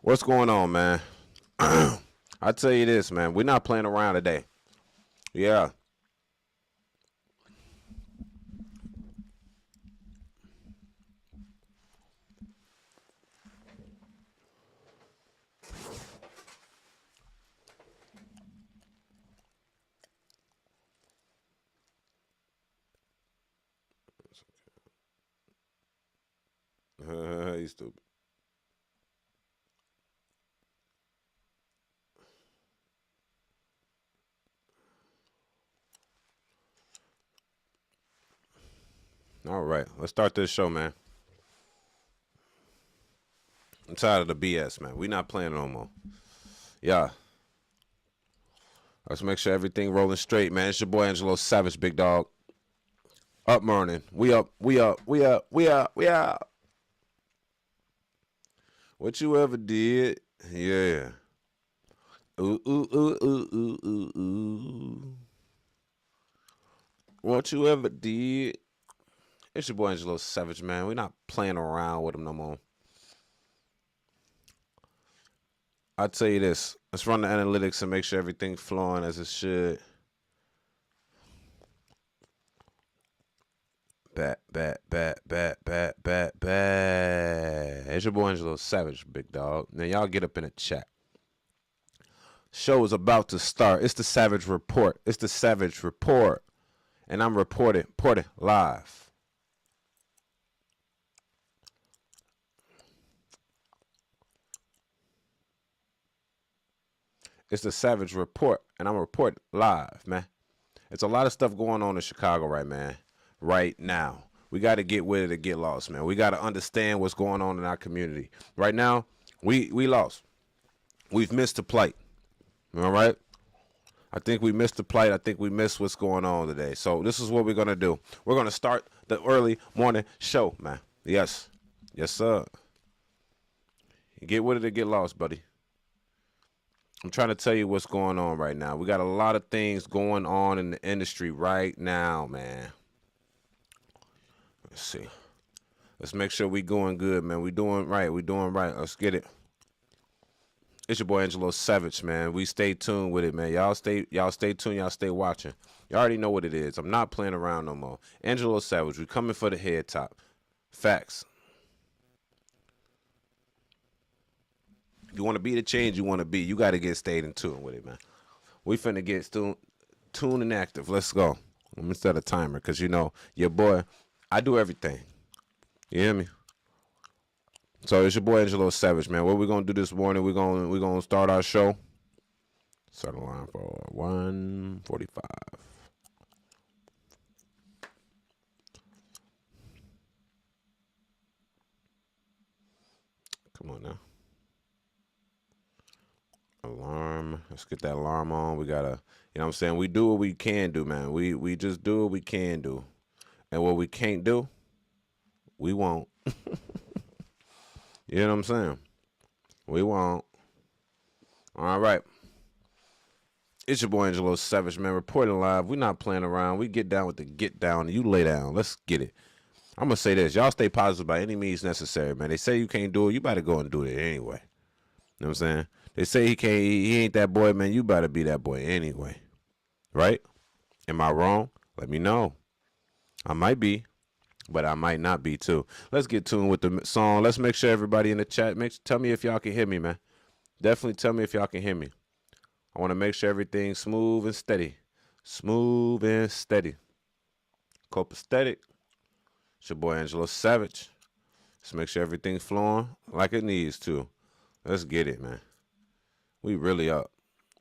What's going on, man? I tell you this, man. We're not playing around today. Yeah. You stupid. All right. Let's start this show, man. I'm tired of the BS, man. We're not playing no more. Yeah. Let's make sure everything rolling straight, man. It's your boy Angelo Savage, big dog. Up morning. We up. We up. We up. We up. We up. What you ever did? Yeah. Ooh, ooh, ooh, ooh, ooh, ooh, ooh. What you ever did? It's your boy Angelo Savage, man. We're not playing around with him no more. I'll tell you this. Let's run the analytics and make sure everything's flowing as it should. Bat. It's your boy Angelo Savage, big dog. Now y'all get up in the chat. Show is about to start. It's the Savage Report. It's the Savage Report. And I'm reporting live. It's the Savage Report, and I'm reporting live, man. It's a lot of stuff going on in Chicago right now. We got to get with it or get lost, man. We got to understand what's going on in our community. Right now, we lost. We've missed the plight. All right? I think we missed the plight. I think we missed what's going on today. So this is what we're going to do. We're going to start the early morning show, man. Yes. Yes, sir. Get with it or get lost, buddy. I'm trying to tell you what's going on right now. We got a lot of things going on in the industry right now, man. Let's see. Let's make sure we going good, man. We doing right. We doing right. Let's get it. It's your boy Angelo Savage, man. We stay tuned with it, man. Y'all stay tuned. Y'all stay watching. Y'all already know what it is. I'm not playing around no more. Angelo Savage, we coming for the head top. Facts. If you want to be the change you want to be, you got to get stayed in tune with it, man. We finna get tuned and active. Let's go. Let me set a timer because, you know, your boy, I do everything. You hear me? So it's your boy Angelo Savage, man. What we going to do this morning, we're gonna start our show. Set alarm for 1:45. Come on now. Alarm. Let's get that alarm on. We gotta, you know what I'm saying? We do what we can do, man. We just do what we can do. And what we can't do, we won't. You know what I'm saying? We won't. All right. It's your boy Angelo Savage, man. Reporting live. We're not playing around. We get down with the get down. You lay down. Let's get it. I'm going to say this. Y'all stay positive by any means necessary, man. They say you can't do it. You better go and do it anyway. You know what I'm saying? They say he ain't that boy, man. You better be that boy anyway. Right? Am I wrong? Let me know. I might be, but I might not be too. Let's get tuned with the song. Let's make sure everybody in the chat, tell me if y'all can hear me, man. Definitely tell me if y'all can hear me. I want to make sure everything's smooth and steady. Smooth and steady. Copacetic. It's your boy Angelo Savage. Let's make sure everything's flowing like it needs to. Let's get it, man. We really up.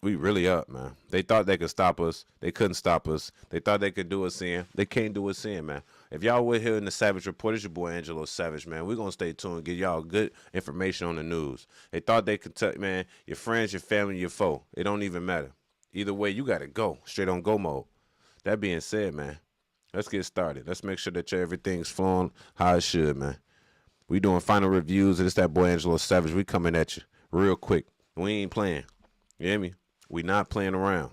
We really up, man. They thought they could stop us. They couldn't stop us. They thought they could do us in. They can't do us in, man. If y'all were here in the Savage Report, it's your boy Angelo Savage, man. We're going to stay tuned and get y'all good information on the news. They thought they could tell, man, your friends, your family, your foe. It don't even matter. Either way, you got to go. Straight on go mode. That being said, man, let's get started. Let's make sure that everything's flowing how it should, man. We doing final reviews, and it's that boy Angelo Savage. We coming at you real quick. We ain't playing. You hear me? We not playing around.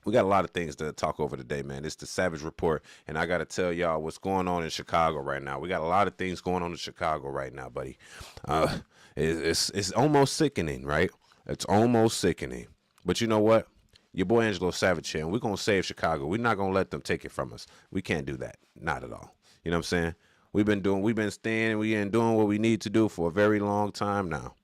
We got a lot of things to talk over today, man. It's the Savage Report, and I got to tell y'all what's going on in Chicago right now. We got a lot of things going on in Chicago right now, buddy. It's almost sickening, right? It's almost sickening. But you know what? Your boy Angelo Savage here, and we're going to save Chicago. We're not going to let them take it from us. We can't do that. Not at all. You know what I'm saying? We've been doing what we need to do for a very long time now.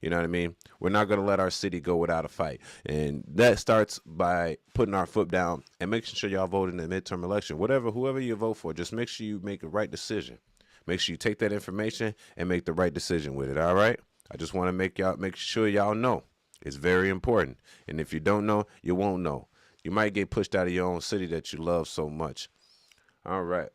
You know what I mean? We're not going to let our city go without a fight. And that starts by putting our foot down and making sure y'all vote in the midterm election. Whoever you vote for, just make sure you make the right decision. Make sure you take that information and make the right decision with it, all right? I just want to make sure y'all know. It's very important. And if you don't know, you won't know. You might get pushed out of your own city that you love so much. All right.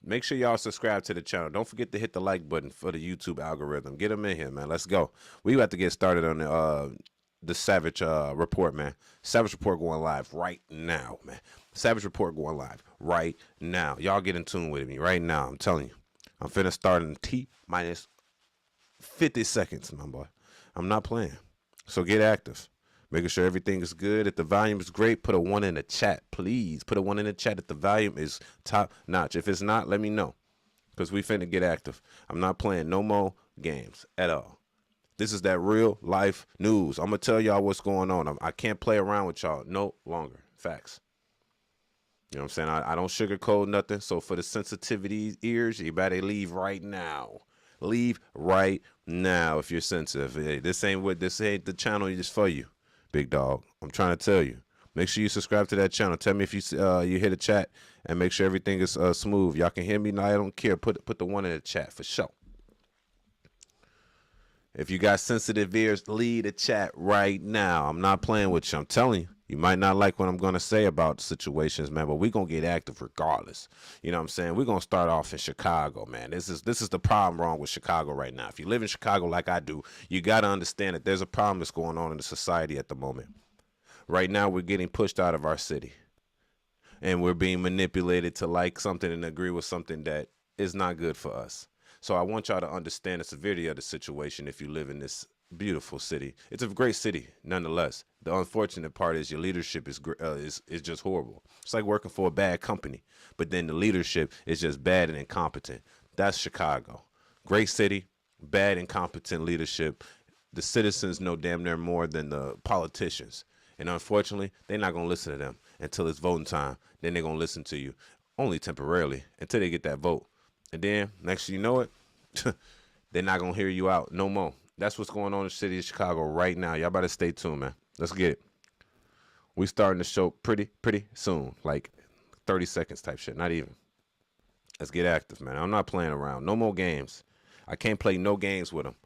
Make sure y'all subscribe to the channel. Don't forget to hit the like button for the YouTube algorithm. Get them in here, man. Let's go. We about to get started on the Savage Report, man. Savage Report going live right now, man. Savage Report going live right now. Y'all get in tune with me right now. I'm telling you. I'm finna start in T-minus 50 seconds, my boy. I'm not playing. So get active. Making sure everything is good. If the volume is great, put a 1 in the chat. Please put a 1 in the chat if the volume is top notch. If it's not, let me know. Because we finna get active. I'm not playing no more games at all. This is that real life news. I'm going to tell y'all what's going on. I can't play around with y'all no longer. Facts. You know what I'm saying? I don't sugarcoat nothing. So for the sensitivity ears, you better leave right now. Leave right now if you're sensitive. Hey, this ain't the channel just for you. Big dog, I'm trying to tell you. Make sure you subscribe to that channel. Tell me if you hit a chat and make sure everything is smooth. Y'all can hear me. No, I don't care. Put the 1 in the chat for sure. If you got sensitive ears, leave the chat right now. I'm not playing with you. I'm telling you. You might not like what I'm going to say about situations, man, but we're going to get active regardless. You know what I'm saying? We're going to start off in Chicago, man. This is the problem wrong with Chicago right now. If you live in Chicago like I do, you got to understand that there's a problem that's going on in the society at the moment. Right now, we're getting pushed out of our city. And we're being manipulated to like something and agree with something that is not good for us. So I want y'all to understand the severity of the situation if you live in this beautiful city. It's a great city, nonetheless. The unfortunate part is your leadership is just horrible. It's like working for a bad company, but then the leadership is just bad and incompetent. That's Chicago. Great city, bad, incompetent leadership. The citizens know damn near more than the politicians. And unfortunately, they're not going to listen to them until it's voting time. Then they're going to listen to you, only temporarily, until they get that vote. And then, next thing you know it, they're not going to hear you out no more. That's what's going on in the city of Chicago right now. Y'all better stay tuned, man. Let's get it. We starting the show pretty soon, like 30 seconds type shit, not even. Let's get active, man. I'm not playing around. No more games. I can't play no games with them.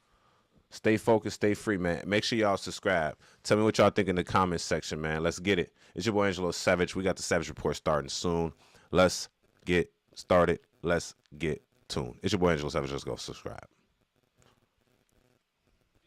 Stay focused, stay free, man. Make sure y'all subscribe. Tell me what y'all think in the comments section, man. Let's get it. It's your boy Angelo Savage. We got the Savage Report starting soon. Let's get started. Let's get tuned. It's your boy Angelo Savage. Let's go subscribe.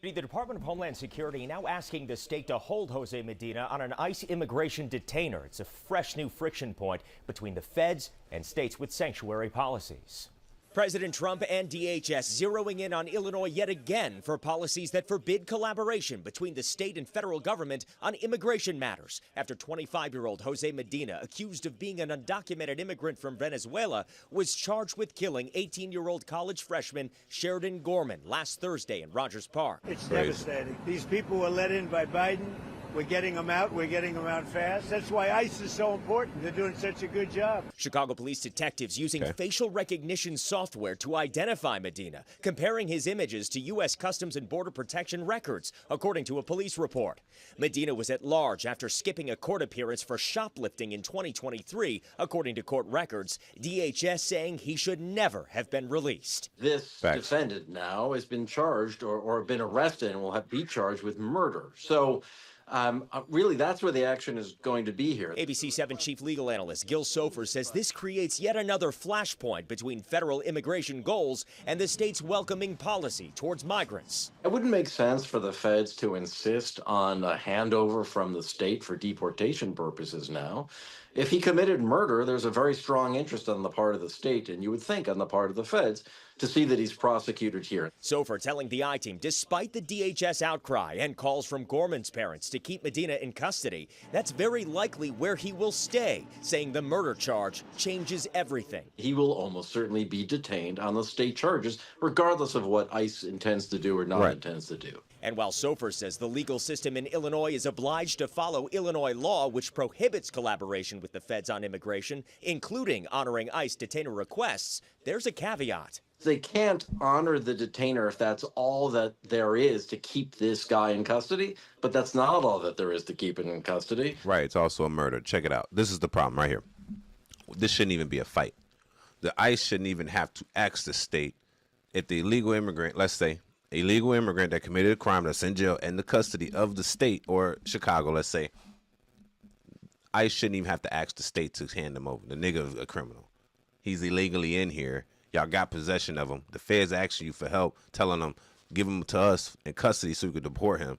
The Department of Homeland Security now asking the state to hold Jose Medina on an ICE immigration detainer. It's a fresh new friction point between the feds and states with sanctuary policies. President Trump and DHS zeroing in on Illinois yet again for policies that forbid collaboration between the state and federal government on immigration matters after 25-year-old Jose Medina, accused of being an undocumented immigrant from Venezuela, was charged with killing 18-year-old college freshman Sheridan Gorman last Thursday in Rogers Park. It's devastating. These people were let in by Biden. We're getting them out. We're getting them out fast. That's why ICE is so important. They're doing such a good job. Chicago police detectives using facial recognition software to identify Medina, comparing his images to U.S. Customs and Border Protection records, according to a police report. Medina was at large after skipping a court appearance for shoplifting in 2023, according to court records. DHS saying he should never have been released. This defendant now has been charged or been arrested and will be charged with murder. So really, that's where the action is going to be here. ABC 7 chief legal analyst Gil Sofer says this creates yet another flashpoint between federal immigration goals and the state's welcoming policy towards migrants. It wouldn't make sense for the feds to insist on a handover from the state for deportation purposes now. If he committed murder, there's a very strong interest on the part of the state, and you would think on the part of the feds, to see that he's prosecuted here. Sofer telling the I-Team, despite the DHS outcry and calls from Gorman's parents to keep Medina in custody, that's very likely where he will stay, saying the murder charge changes everything. He will almost certainly be detained on the state charges, regardless of what ICE intends to do or not intends to do. And while Sofer says the legal system in Illinois is obliged to follow Illinois law, which prohibits collaboration with the feds on immigration, including honoring ICE detainer requests, there's a caveat. They can't honor the detainer if that's all that there is to keep this guy in custody, but that's not all that there is to keep him in custody. Right, it's also a murder. Check it out. This is the problem right here. This shouldn't even be a fight. The ICE shouldn't even have to ask the state if the illegal immigrant, let's say, a legal immigrant that committed a crime that's in jail in the custody of the state or Chicago, let's say, ICE shouldn't even have to ask the state to hand him over. The nigga a criminal. He's illegally in here. Y'all got possession of him. The feds asking you for help, telling them, give him to us in custody so we could deport him.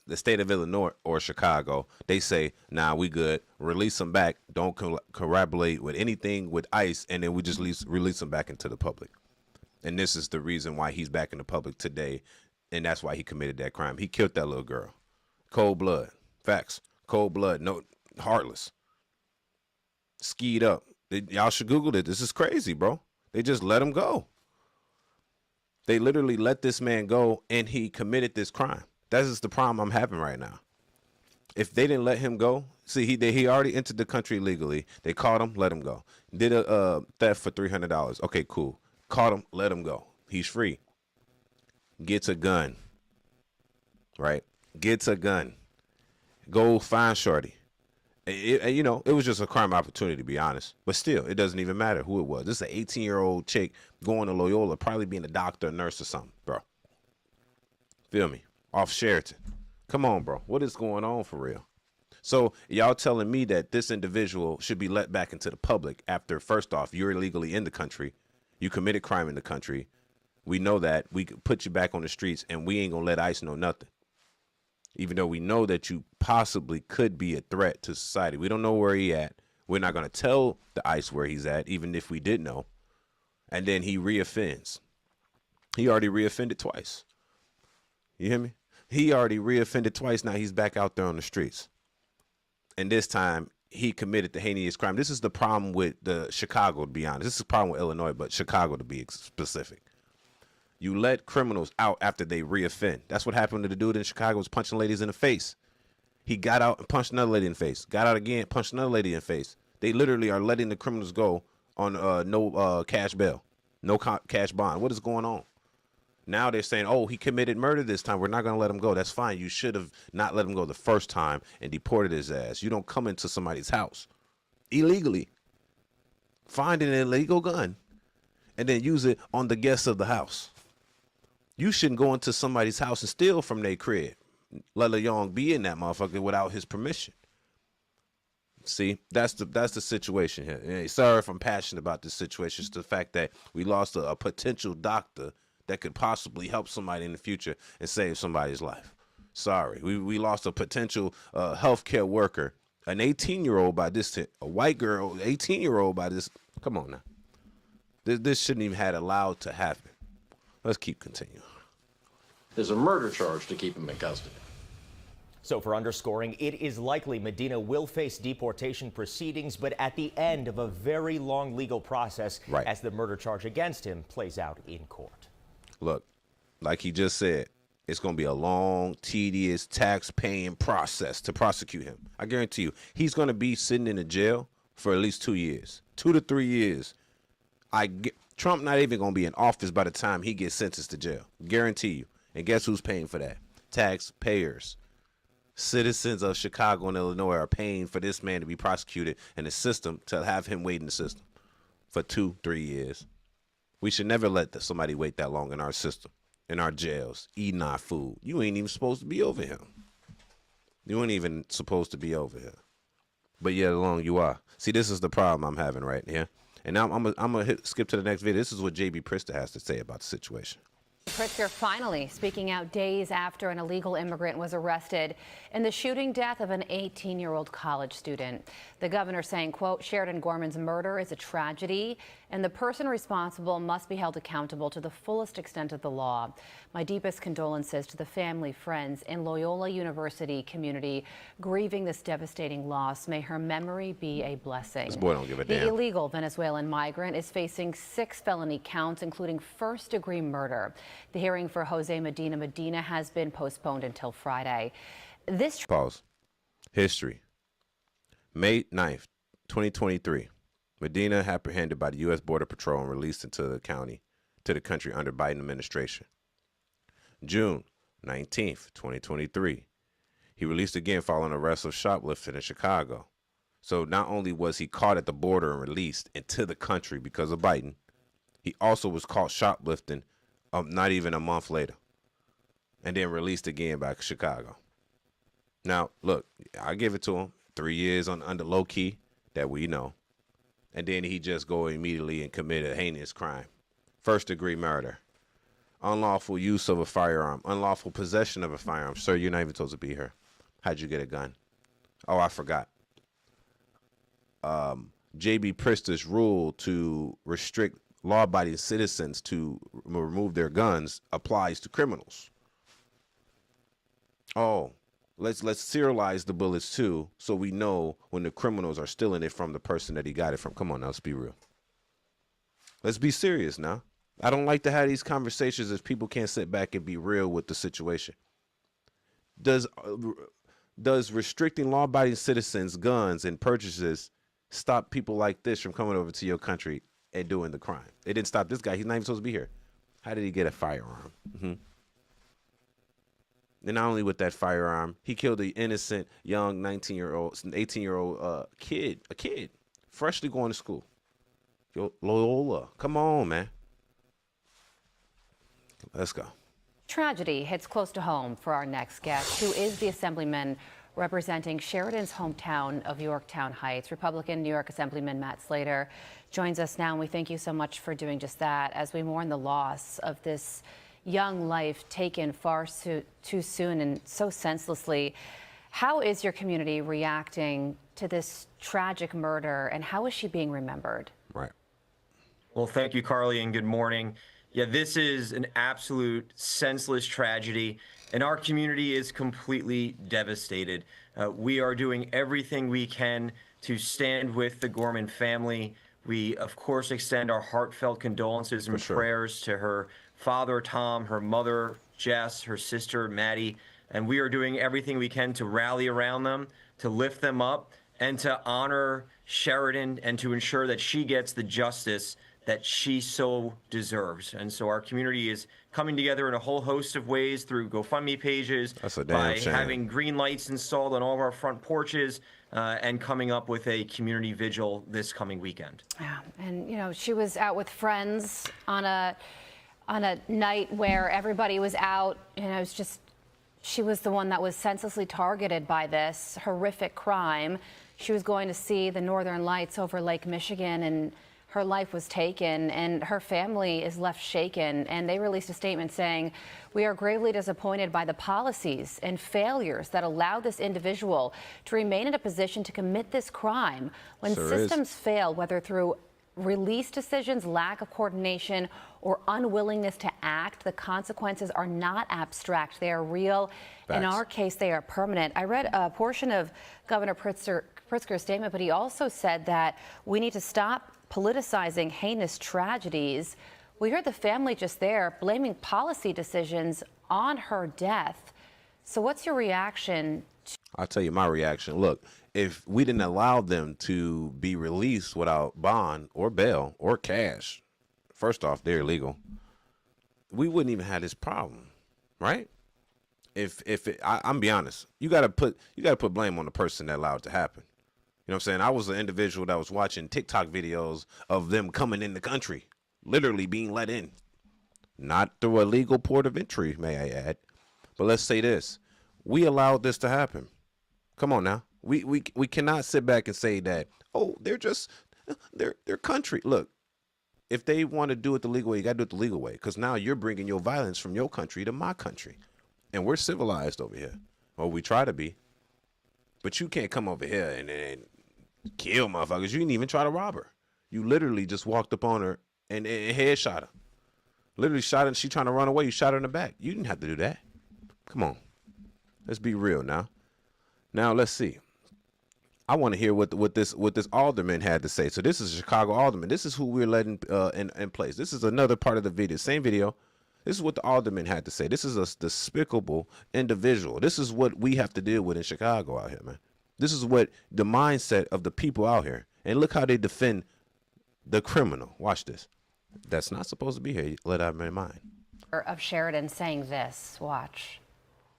The state of Illinois or Chicago, they say, nah, we good. Release him back. Don't corroborate with anything with ICE, and then we just release him back into the public. And this is the reason why he's back in the public today, and that's why he committed that crime. He killed that little girl. Cold blood. Facts. Cold blood. No, heartless. Skied up. Y'all should Google it. This is crazy, bro. They just let him go. They literally let this man go, and he committed this crime. That is the problem I'm having right now. If they didn't let him go, see, he already entered the country legally. They caught him, let him go. Did a theft for $300. Okay, cool. Caught him, let him go. He's free. Gets a gun. Right? Gets a gun. Go find shorty. It was just a crime opportunity, to be honest. But still, it doesn't even matter who it was. This is an 18-year-old chick going to Loyola, probably being a doctor, a nurse, or something, bro. Feel me? Off Sheraton. Come on, bro. What is going on for real? So y'all telling me that this individual should be let back into the public after, first off, you're illegally in the country. You committed crime in the country. We know that. We could put you back on the streets, and we ain't going to let ICE know nothing. Even though we know that you possibly could be a threat to society. We don't know where he at. We're not going to tell the ICE where he's at, even if we did know. And then he reoffends. He already reoffended twice. You hear me? He already reoffended twice. Now he's back out there on the streets. And this time, he committed the heinous crime. This is the problem with the Chicago, to be honest. This is the problem with Illinois, but Chicago to be specific. You let criminals out after they reoffend. That's what happened to the dude in Chicago, was punching ladies in the face. He got out and punched another lady in the face. Got out again, punched another lady in the face. They literally are letting the criminals go on no cash bail, no cash bond. What is going on? Now they're saying, oh, he committed murder this time. We're not going to let him go. That's fine. You should have not let him go the first time and deported his ass. You don't come into somebody's house illegally, find an illegal gun, and then use it on the guests of the house. You shouldn't go into somebody's house and steal from their crib, let alone be in that motherfucker without his permission. See, that's the situation here. And sorry if I'm passionate about this situation. It's the fact that we lost a potential doctor that could possibly help somebody in the future and save somebody's life. Sorry, we lost a potential healthcare worker, an 18-year-old by this, a white girl, 18-year-old by this. Come on now, this shouldn't even have allowed to happen. Let's keep continuing. There's a murder charge to keep him in custody. So for underscoring, it is likely Medina will face deportation proceedings, but at the end of a very long legal process, right, as the murder charge against him plays out in court. Look, like he just said, it's going to be a long, tedious, tax-paying process to prosecute him. I guarantee you, he's going to be sitting in a jail for at least 2 years, 2 to 3 years. Trump not even going to be in office by the time he gets sentenced to jail. Guarantee you. And guess who's paying for that? Taxpayers. Citizens of Chicago and Illinois are paying for this man to be prosecuted and the system to have him wait in the system for 2-3 years. We should never let somebody wait that long in our system, in our jails, eating our food. You ain't even supposed to be over here. You ain't even supposed to be over here. But yet alone you are. See, this is the problem I'm having right here. And now I'm gonna skip to the next video. This is what J.B. Prister has to say about the situation. Pritzker finally speaking out days after an illegal immigrant was arrested in the shooting death of an 18-year-old college student. The governor saying, quote, Sheridan Gorman's murder is a tragedy and the person responsible must be held accountable to the fullest extent of the law. My deepest condolences to the family, friends, and Loyola University community grieving this devastating loss. May her memory be a blessing. This boy don't give a damn. The illegal Venezuelan migrant is facing 6 felony counts, including first-degree murder. The hearing for Jose Medina has been postponed until Friday. This Pause. History. May 9th, 2023. Medina apprehended by the U.S. Border Patrol and released into the country under Biden administration. June 19th, 2023. He released again following arrest of shoplifting in Chicago. So not only was he caught at the border and released into the country because of Biden, he also was caught shoplifting not even a month later and then released again by Chicago. Now, look, I give it to him. 3 years under low key that we know. And then he just go immediately and commit a heinous crime. First degree murder. Unlawful use of a firearm. Unlawful possession of a firearm. Sir, you're not even supposed to be here. How'd you get a gun? Oh, I forgot. J.B. Pritzker's rule to restrict law-abiding citizens to remove their guns applies to criminals. Oh, let's serialize the bullets too, so we know when the criminals are stealing it from the person that he got it from. Come on now, let's be real. Let's be serious now. I don't like to have these conversations if people can't sit back and be real with the situation. Does restricting law-abiding citizens' guns and purchases stop people like this from coming over to your country and doing the crime? It didn't stop this guy. He's not even supposed to be here. How did he get a firearm? And not only with that firearm, he killed an innocent young 18-year-old kid, freshly going to school. Loyola, come on, man. Let's go. tragedy hits close to home for our next guest, who is the assemblyman representing Sheridan's hometown of Yorktown Heights. Republican New York Assemblyman Matt Slater joins us now, and we thank you so much for doing just that as we mourn the loss of this young life taken far too soon and so senselessly. How is your community reacting to this tragic murder, and how is she being remembered? Right. Well, thank you, Carly, and good morning. Yeah, this is an absolute senseless tragedy, and our community is completely devastated. We are doing everything we can to stand with the Gorman family. We, of course, extend our heartfelt condolences and prayers to her father, Tom, her mother, Jess, her sister, Maddie, and we are doing everything we can to rally around them, to lift them up, and to honor Sheridan and to ensure that she gets the justice that she so deserves. And so our community is coming together in a whole host of ways through GoFundMe pages, by having green lights installed on all of our front porches, and coming up with a community vigil this coming weekend. Yeah, and you know, she was out with friends on a night where everybody was out, and it was just, she was the one that was senselessly targeted by this horrific crime. She was going to see the Northern Lights over Lake Michigan, and her life was taken, and her family is left shaken. And they released a statement saying, "We are gravely disappointed by the policies and failures that allow this individual to remain in a position to commit this crime. When systems fail, whether through release decisions, lack of coordination, or unwillingness to act, the consequences are not abstract. They are real. In our case, they are permanent." I read a portion of Governor Pritzker's statement, but he also said that we need to stop politicizing heinous tragedies. We heard the family just there blaming policy decisions on her death. So what's your reaction? I'll tell you my reaction. Look, if we didn't allow them to be released without bond or bail or cash, first off, they're illegal. We wouldn't even have this problem, right? I'm be honest, you gotta put blame on the person that allowed it to happen. You know what I'm saying? I was an individual that was watching TikTok videos of them coming in the country, literally being let in, not through a legal port of entry, may I add. But let's say this: we allowed this to happen. Come on now, we cannot sit back and say that, oh, they're country. Look, if they want to do it the legal way, you got to do it the legal way. Because now you're bringing your violence from your country to my country. And we're civilized over here. Or we try to be. But you can't come over here and kill motherfuckers. You didn't even try to rob her. You literally just walked up on her and headshot her. Literally shot her and she trying to run away. You shot her in the back. You didn't have to do that. Come on. Let's be real now. Now let's see. I want to hear what this alderman had to say. So this is a Chicago alderman. This is who we're letting in place. This is another part of the video. Same video. This is what the alderman had to say. This is a despicable individual. This is what we have to deal with in Chicago out here, man. This is what the mindset of the people out here. And look how they defend the criminal. Watch this. That's not supposed to be here. Let that in mind. Of Sheridan saying this. Watch.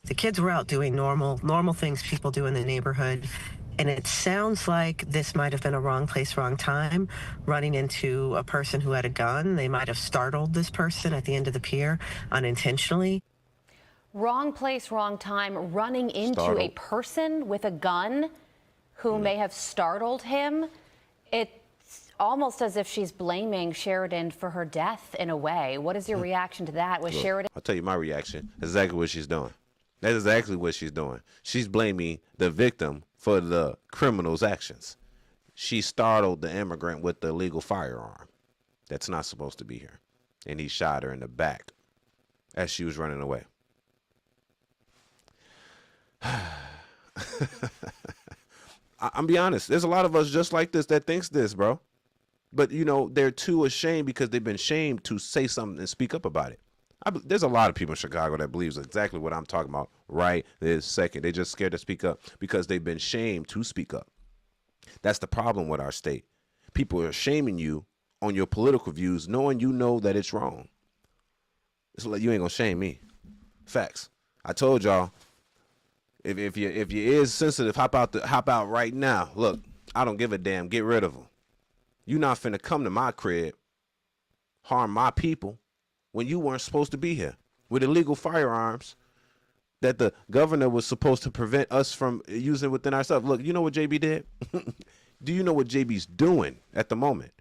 The kids were out doing normal things people do in the neighborhood. And it sounds like this might have been a wrong place, wrong time, running into a person who had a gun. They might have startled this person at the end of the pier unintentionally. Wrong place, wrong time, running into a person with a gun who may have startled him. It's almost as if she's blaming Sheridan for her death in a way. What is your reaction to that? Was Sheridan? I'll tell you my reaction. That's exactly what she's doing. That's exactly what she's doing. She's blaming the victim for the criminal's actions. She startled the immigrant with the illegal firearm that's not supposed to be here. And he shot her in the back as she was running away. I'm be honest. There's a lot of us just like this that thinks this, bro. But, you know, they're too ashamed because they've been shamed to say something and speak up about it. There's a lot of people in Chicago that believes exactly what I'm talking about right this second. They're just scared to speak up because they've been shamed to speak up. That's the problem with our state. People are shaming you on your political views, knowing you know that it's wrong. It's like, you ain't gonna shame me. Facts. I told y'all, if you is sensitive, hop out right now. Look, I don't give a damn. Get rid of them. You not finna come to my crib, harm my people, when you weren't supposed to be here with illegal firearms that the governor was supposed to prevent us from using within ourselves. Look, you know what JB did? Do you know what JB's doing at the moment?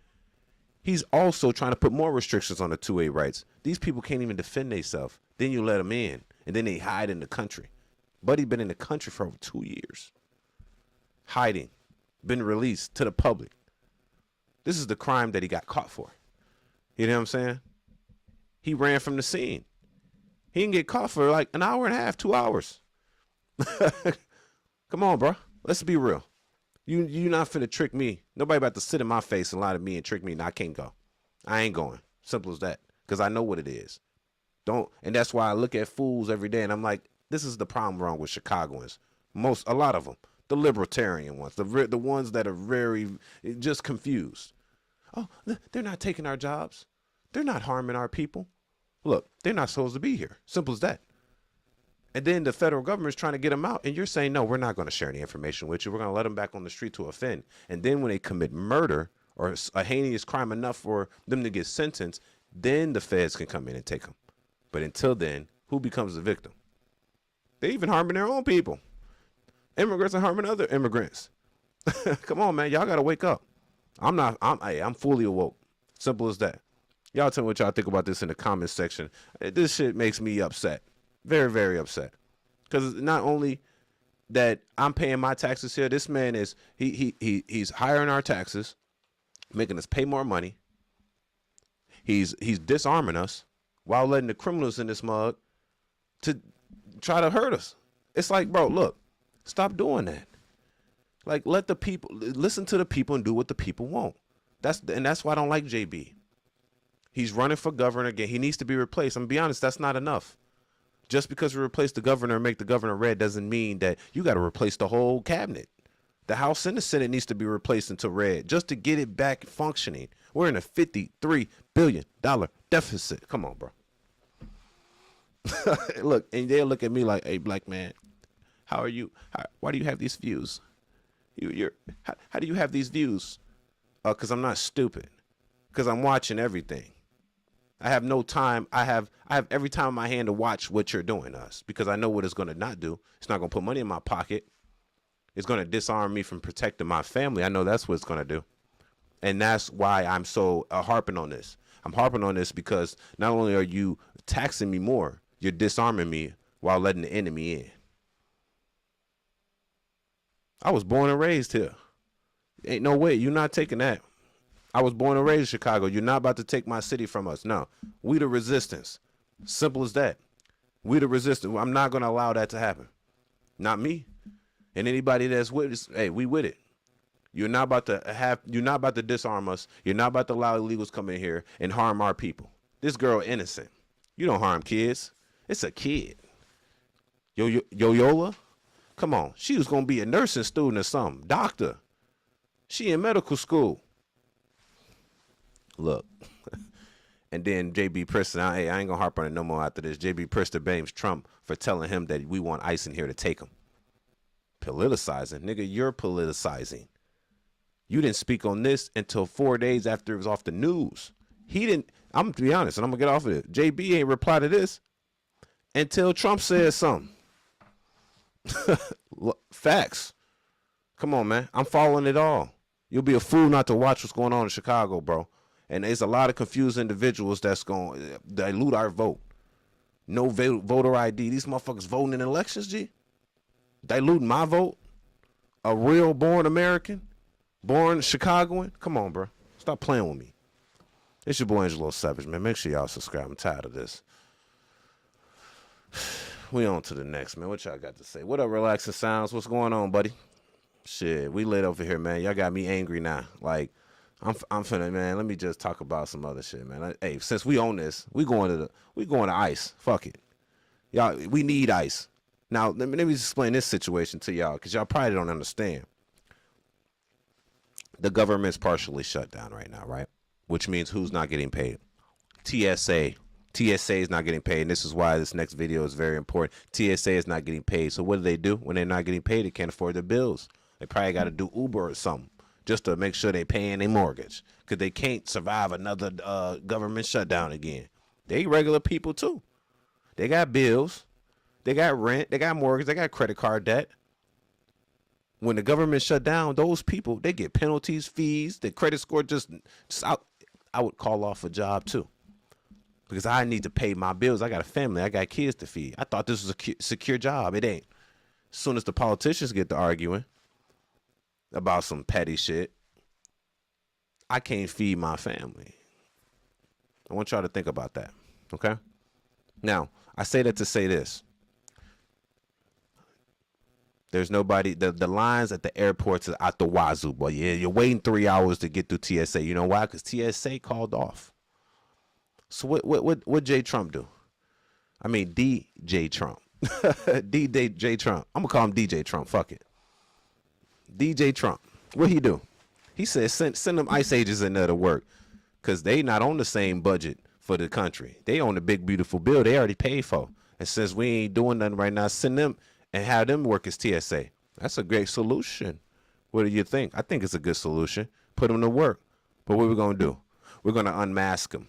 He's also trying to put more restrictions on the 2A rights. These people can't even defend themselves. Then you let them in, and then they hide in the country. Buddy been in the country for over 2 years. Hiding. Been released to the public. This is the crime that he got caught for. You know what I'm saying? He ran from the scene. He didn't get caught for like an hour and a half, 2 hours. Come on, bro. Let's be real. You not finna trick me. Nobody about to sit in my face and lie to me and trick me and I can't go. I ain't going. Simple as that. Because I know what it is. And that's why I look at fools every day and I'm like, this is the problem wrong with Chicagoans. A lot of them. The libertarian ones. The ones that are very just confused. Oh, they're not taking our jobs. They're not harming our people. Look, they're not supposed to be here. Simple as that. And then the federal government is trying to get them out. And you're saying, no, we're not going to share any information with you. We're going to let them back on the street to offend. And then when they commit murder or a heinous crime enough for them to get sentenced, then the feds can come in and take them. But until then, who becomes the victim? They even harming their own people. Immigrants are harming other immigrants. Come on, man. Y'all got to wake up. I'm fully awoke. Simple as that. Y'all tell me what y'all think about this in the comments section. This shit makes me upset. Very, very upset. Because not only that I'm paying my taxes here, this man is, he's hiring our taxes, making us pay more money. He's disarming us while letting the criminals in this mug to try to hurt us. It's like, bro, look, stop doing that. Like, let the people, listen to the people and do what the people want. That's why I don't like JB. He's running for governor again. He needs to be replaced. I'm gonna be honest, that's not enough. Just because we replace the governor and make the governor red doesn't mean that you got to replace the whole cabinet. The House and the Senate needs to be replaced into red just to get it back functioning. We're in a $53 billion deficit. Come on, bro. Look, and they'll look at me like, hey, black man, how are you? Why do you have these views? How do you have these views? Because I'm not stupid. Because I'm watching everything. I have no time. I have every time in my hand to watch what you're doing to us because I know what it's going to not do. It's not going to put money in my pocket. It's going to disarm me from protecting my family. I know that's what it's going to do. And that's why I'm so harping on this. I'm harping on this because not only are you taxing me more, you're disarming me while letting the enemy in. I was born and raised here. Ain't no way. You're not taking that. I was born and raised in Chicago. You're not about to take my city from us. No. We the resistance. Simple as that. We the resistance. I'm not going to allow that to happen. Not me. And anybody that's with us, hey, we with it. You're not about to disarm us. You're not about to allow illegals come in here and harm our people. This girl innocent. You don't harm kids. It's a kid. Loyola? Come on. She was going to be a nursing student or something. Doctor. She in medical school. Look. And then J.B. Prister, I ain't going to harp on it no more after this. J.B. Prister blames Trump for telling him that we want ICE in here to take him. Politicizing. Nigga, you're politicizing. You didn't speak on this until 4 days after it was off the news. He didn't. I'm going to be honest, and I'm going to get off of it. JB ain't reply to this until Trump said something. Facts. Come on, man. I'm following it all. You'll be a fool not to watch what's going on in Chicago, bro. And there's a lot of confused individuals that's going to dilute our vote. No voter ID. These motherfuckers voting in elections, G. Diluting my vote. A real born American. Born Chicagoan. Come on, bro. Stop playing with me. It's your boy Angelo Savage, man. Make sure y'all subscribe. I'm tired of this. We on to the next, man. What y'all got to say? What up, Relaxing Sounds? What's going on, buddy? Shit, we lit over here, man. Y'all got me angry now. Like, I'm finna, man. Let me just talk about some other shit, man. Hey, since we own this, we going to ICE. Fuck it, y'all. We need ICE. Now, let me explain this situation to y'all, because y'all probably don't understand. The government's partially shut down right now, right? Which means who's not getting paid? TSA. TSA is not getting paid, and this is why this next video is very important. TSA is not getting paid. So what do? When they're not getting paid, they can't afford their bills. They probably got to do Uber or something just to make sure they're paying their mortgage, because they can't survive another government shutdown again. They regular people, too. They got bills. They got rent. They got mortgage. They got credit card debt. When the government shut down, those people, they get penalties, fees, their credit score just out. I would call off a job, too, because I need to pay my bills. I got a family. I got kids to feed. I thought this was a secure job. It ain't. As soon as the politicians get to arguing about some petty shit, I can't feed my family. I want y'all to think about that, okay? Now, I say that to say this. There's nobody, the lines at the airports are out the wazoo, boy. Yeah, you're waiting 3 hours to get through TSA. You know why? Because TSA called off. So what J. Trump do? I mean, DJ Trump. DJ Trump. I'm going to call him DJ Trump. Fuck it. DJ Trump. What he do? He said send them ICE agents in there to work, because they not on the same budget for the country. They on the big, beautiful bill they already paid for. And since we ain't doing nothing right now, send them and have them work as TSA. That's a great solution. What do you think? I think it's a good solution. Put them to work. But what we're going to do? We're going to unmask them.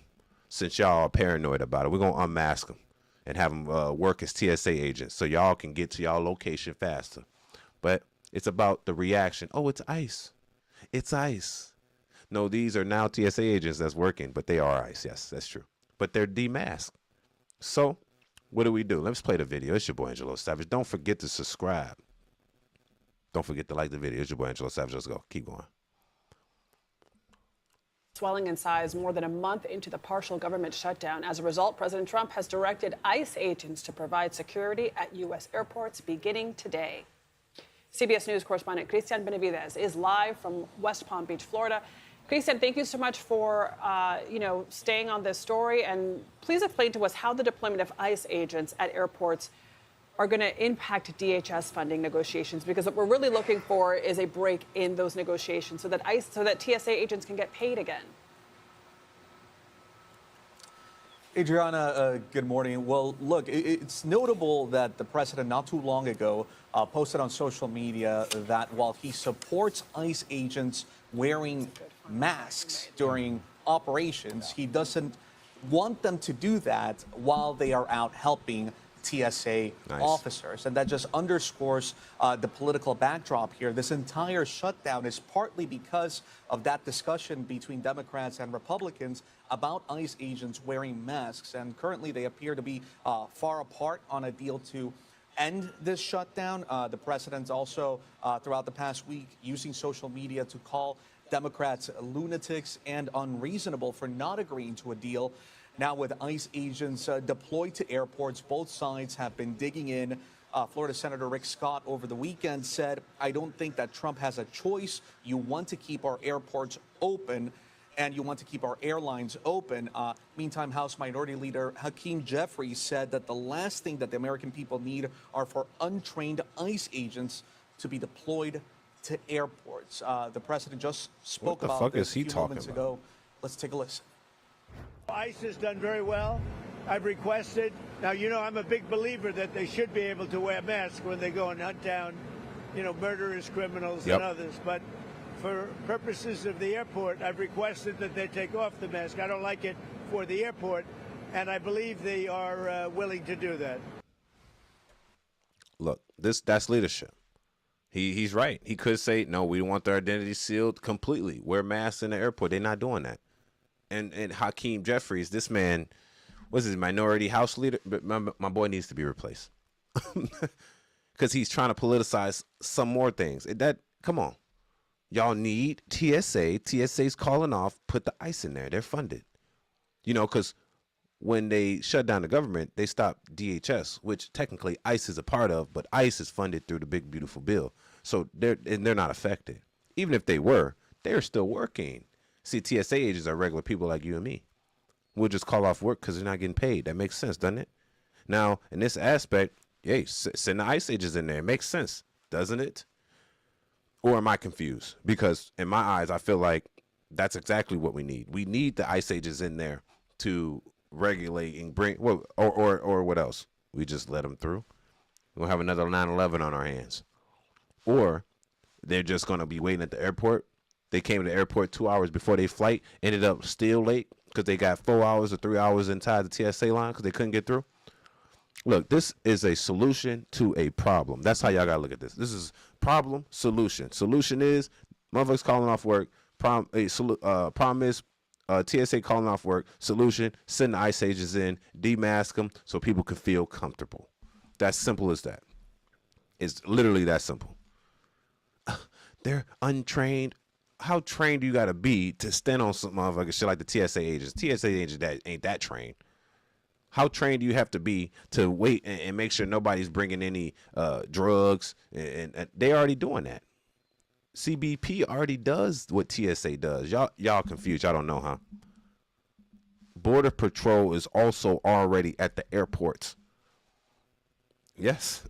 Since y'all are paranoid about it, we're going to unmask them and have them work as TSA agents so y'all can get to y'all location faster. But it's about the reaction. Oh, it's ICE. It's ICE. No, these are now TSA agents that's working, but they are ICE. Yes, that's true. But they're demasked. So what do we do? Let's play the video. It's your boy Angelo Savage. Don't forget to subscribe. Don't forget to like the video. It's your boy Angelo Savage. Let's go. Keep going. Swelling in size more than a month into the partial government shutdown. As a result, President Trump has directed ICE agents to provide security at U.S. airports beginning today. CBS News correspondent Christian Benavides is live from West Palm Beach, Florida. Christian, thank you so much for, staying on this story. And please explain to us how the deployment of ICE agents at airports are going to impact DHS funding negotiations, because what we're really looking for is a break in those negotiations so that TSA agents can get paid again. Adriana, good morning. Well, look, it's notable that the president not too long ago posted on social media that while he supports ICE agents wearing masks during operations, he doesn't want them to do that while they are out helping TSA Nice. officers. And that just underscores the political backdrop here. This entire shutdown is partly because of that discussion between Democrats and Republicans about ICE agents wearing masks. And currently they appear to be far apart on a deal to end this shutdown. The president's also, throughout the past week, using social media to call Democrats lunatics and unreasonable for not agreeing to a deal. Now, with ICE agents deployed to airports, both sides have been digging in. Florida Senator Rick Scott over the weekend said, "I don't think that Trump has a choice. You want to keep our airports open, and you want to keep our airlines open." Meantime, House Minority Leader Hakeem Jeffries said that the last thing that the American people need are for untrained ICE agents to be deployed to airports. The president just spoke about this a few moments ago. Let's take a listen. ICE has done very well. I've requested. Now, you know, I'm a big believer that they should be able to wear masks when they go and hunt down, you know, murderous criminals and others. But for purposes of the airport, I've requested that they take off the mask. I don't like it for the airport, and I believe they are willing to do that. Look, that's leadership. He's right. He could say, no, we want their identity sealed completely. Wear masks in the airport. They're not doing that. And Hakeem Jeffries, this man, was his minority house leader? But my boy needs to be replaced. Because he's trying to politicize some more things. Come on. Y'all need TSA. TSA's calling off. Put the ICE in there. They're funded. You know, because when they shut down the government, they stopped DHS, which technically ICE is a part of, but ICE is funded through the big, beautiful bill. So they're not affected. Even if they were, they're still working. See, TSA agents are regular people like you and me. We'll just call off work because they're not getting paid. That makes sense, doesn't it? Now, in this aspect, hey, send the ICE agents in there. It makes sense, doesn't it? Or am I confused? Because in my eyes, I feel like that's exactly what we need. We need the ICE agents in there to regulate and bring, well, or what else? We just let them through. We'll have another 9/11 on our hands. Or they're just going to be waiting at the airport. They came to the airport 2 hours before their flight, ended up still late because they got 4 hours or 3 hours inside the TSA line because they couldn't get through. Look, this is a solution to a problem. That's how y'all got to look at this. This is problem, solution. Solution is motherfuckers calling off work. Problem is TSA calling off work. Solution, send the ICE agents in, demask them so people can feel comfortable. That's simple as that. It's literally that simple. They're untrained. How trained do you got to be to stand on some motherfucking shit like the TSA agents? TSA agents that ain't that trained. How trained do you have to be to wait and make sure nobody's bringing any drugs? And they already doing that. CBP already does what TSA does. Y'all confused. Y'all don't know, huh? Border Patrol is also already at the airports. Yes.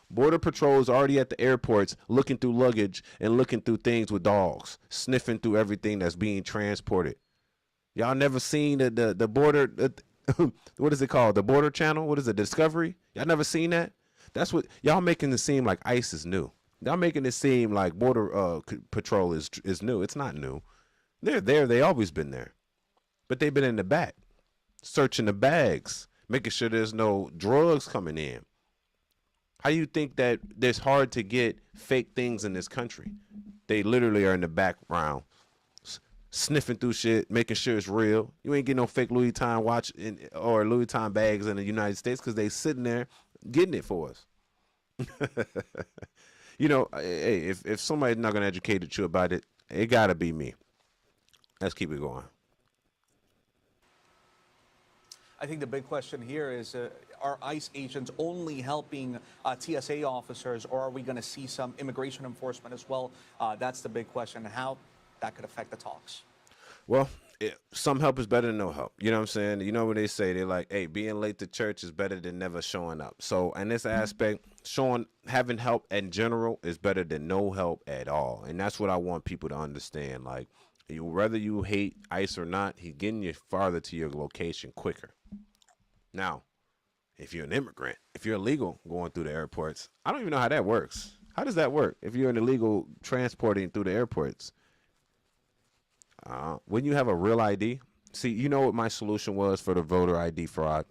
Border Patrol is already at the airports looking through luggage and looking through things with dogs, sniffing through everything that's being transported. Y'all never seen the border, what is it called? The Border Channel? What is it, Discovery? Y'all never seen that? That's what, y'all making it seem like ICE is new. Y'all making it seem like Border Patrol is new. It's not new. They're there. They always been there. But they've been in the back, searching the bags, making sure there's no drugs coming in. How do you think that it's hard to get fake things in this country? They literally are in the background, sniffing through shit, making sure it's real. You ain't getting no fake Louis Vuitton watch or Louis Vuitton bags in the United States because they sitting there getting it for us. You know, hey, if somebody's not going to educate you about it, it got to be me. Let's keep it going. I think the big question here is, are ICE agents only helping TSA officers, or are we going to see some immigration enforcement as well? That's the big question, and how that could affect the talks. Well, some help is better than no help. You know what I'm saying? You know what they say? They're like, hey, being late to church is better than never showing up. So in this aspect, having help in general is better than no help at all. And that's what I want people to understand. Like, whether you hate ICE or not, he's getting you farther to your location quicker. Now, if you're an immigrant, if you're illegal going through the airports, I don't even know how that works. How does that work? If you're an illegal transporting through the airports, when you have a real ID, see, you know what my solution was for the voter ID fraud?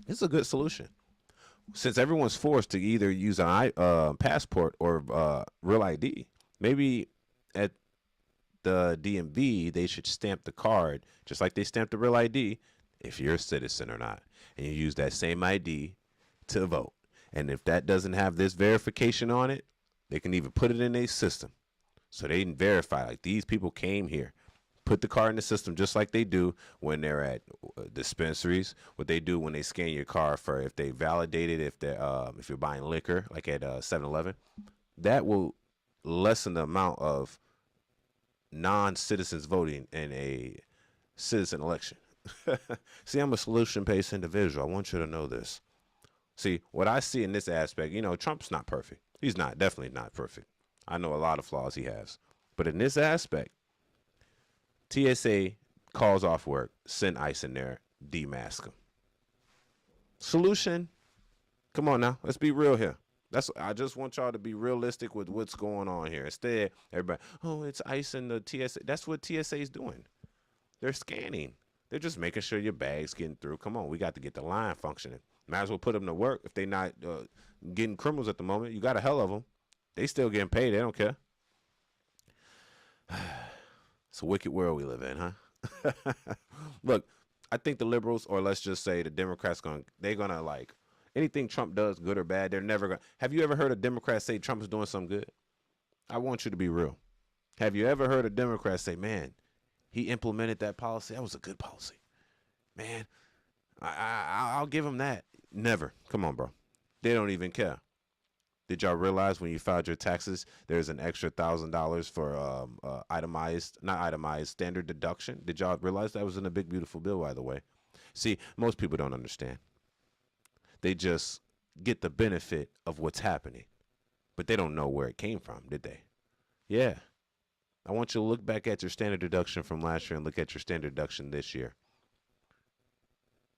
It's a good solution. Since everyone's forced to either use an passport or real ID, maybe at the DMV they should stamp the card just like they stamp the real ID if you're a citizen or not, and you use that same ID to vote. And if that doesn't have this verification on it, they can even put it in a system so they can verify like these people came here. Put the card in the system just like they do when they're at dispensaries. What they do when they scan your car for if they validate it, if you're buying liquor like at 7-Eleven, that will lessen the amount of non-citizens voting in a citizen election. See, I'm a solution-based individual. I want you to know this. See, what I see in this aspect, Trump's not perfect. He's not, definitely not perfect. I know a lot of flaws he has. But in this aspect, TSA calls off work, send ICE in there, demask them. Solution? Come on now, let's be real here. I just want y'all to be realistic with what's going on here. Instead, everybody, oh, it's ICE and the TSA. That's what TSA is doing. They're scanning. They're just making sure your bag's getting through. Come on, we got to get the line functioning. Might as well put them to work. If they're not getting criminals at the moment, you got a hell of them. They still getting paid. They don't care. It's a wicked world we live in, huh? Look, I think the liberals, or let's just say the Democrats, they're going to like anything Trump does, good or bad, they're never going to. Have you ever heard a Democrat say Trump is doing something good? I want you to be real. Have you ever heard a Democrat say, man, he implemented that policy? That was a good policy. Man, I'll give him that. Never. Come on, bro. They don't even care. Did y'all realize when you filed your taxes, there's an extra $1,000 for standard deduction? Did y'all realize that was in a big, beautiful bill, by the way? See, most people don't understand. They just get the benefit of what's happening, but they don't know where it came from, did they? Yeah. I want you to look back at your standard deduction from last year and look at your standard deduction this year.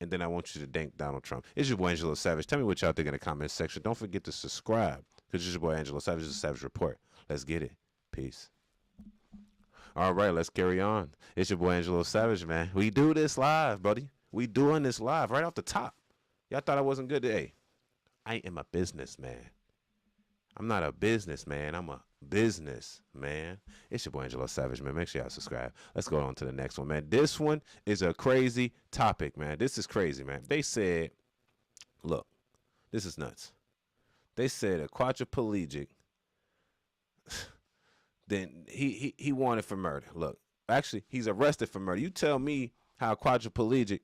And then I want you to thank Donald Trump. It's your boy, Angelo Savage. Tell me what y'all think in the comments section. Don't forget to subscribe, because it's your boy, Angelo Savage. It's the Savage Report. Let's get it. Peace. All right, let's carry on. It's your boy, Angelo Savage, man. We do this live, buddy. We doing this live right off the top. Y'all thought I wasn't good today. I am a businessman. I'm not a businessman. I'm a businessman. It's your boy, Angelo Savage, man. Make sure y'all subscribe. Let's go on to the next one, man. This one is a crazy topic, man. This is crazy, man. They said, look, this is nuts. They said a quadriplegic, then he wanted for murder. Look, actually, he's arrested for murder. You tell me how a quadriplegic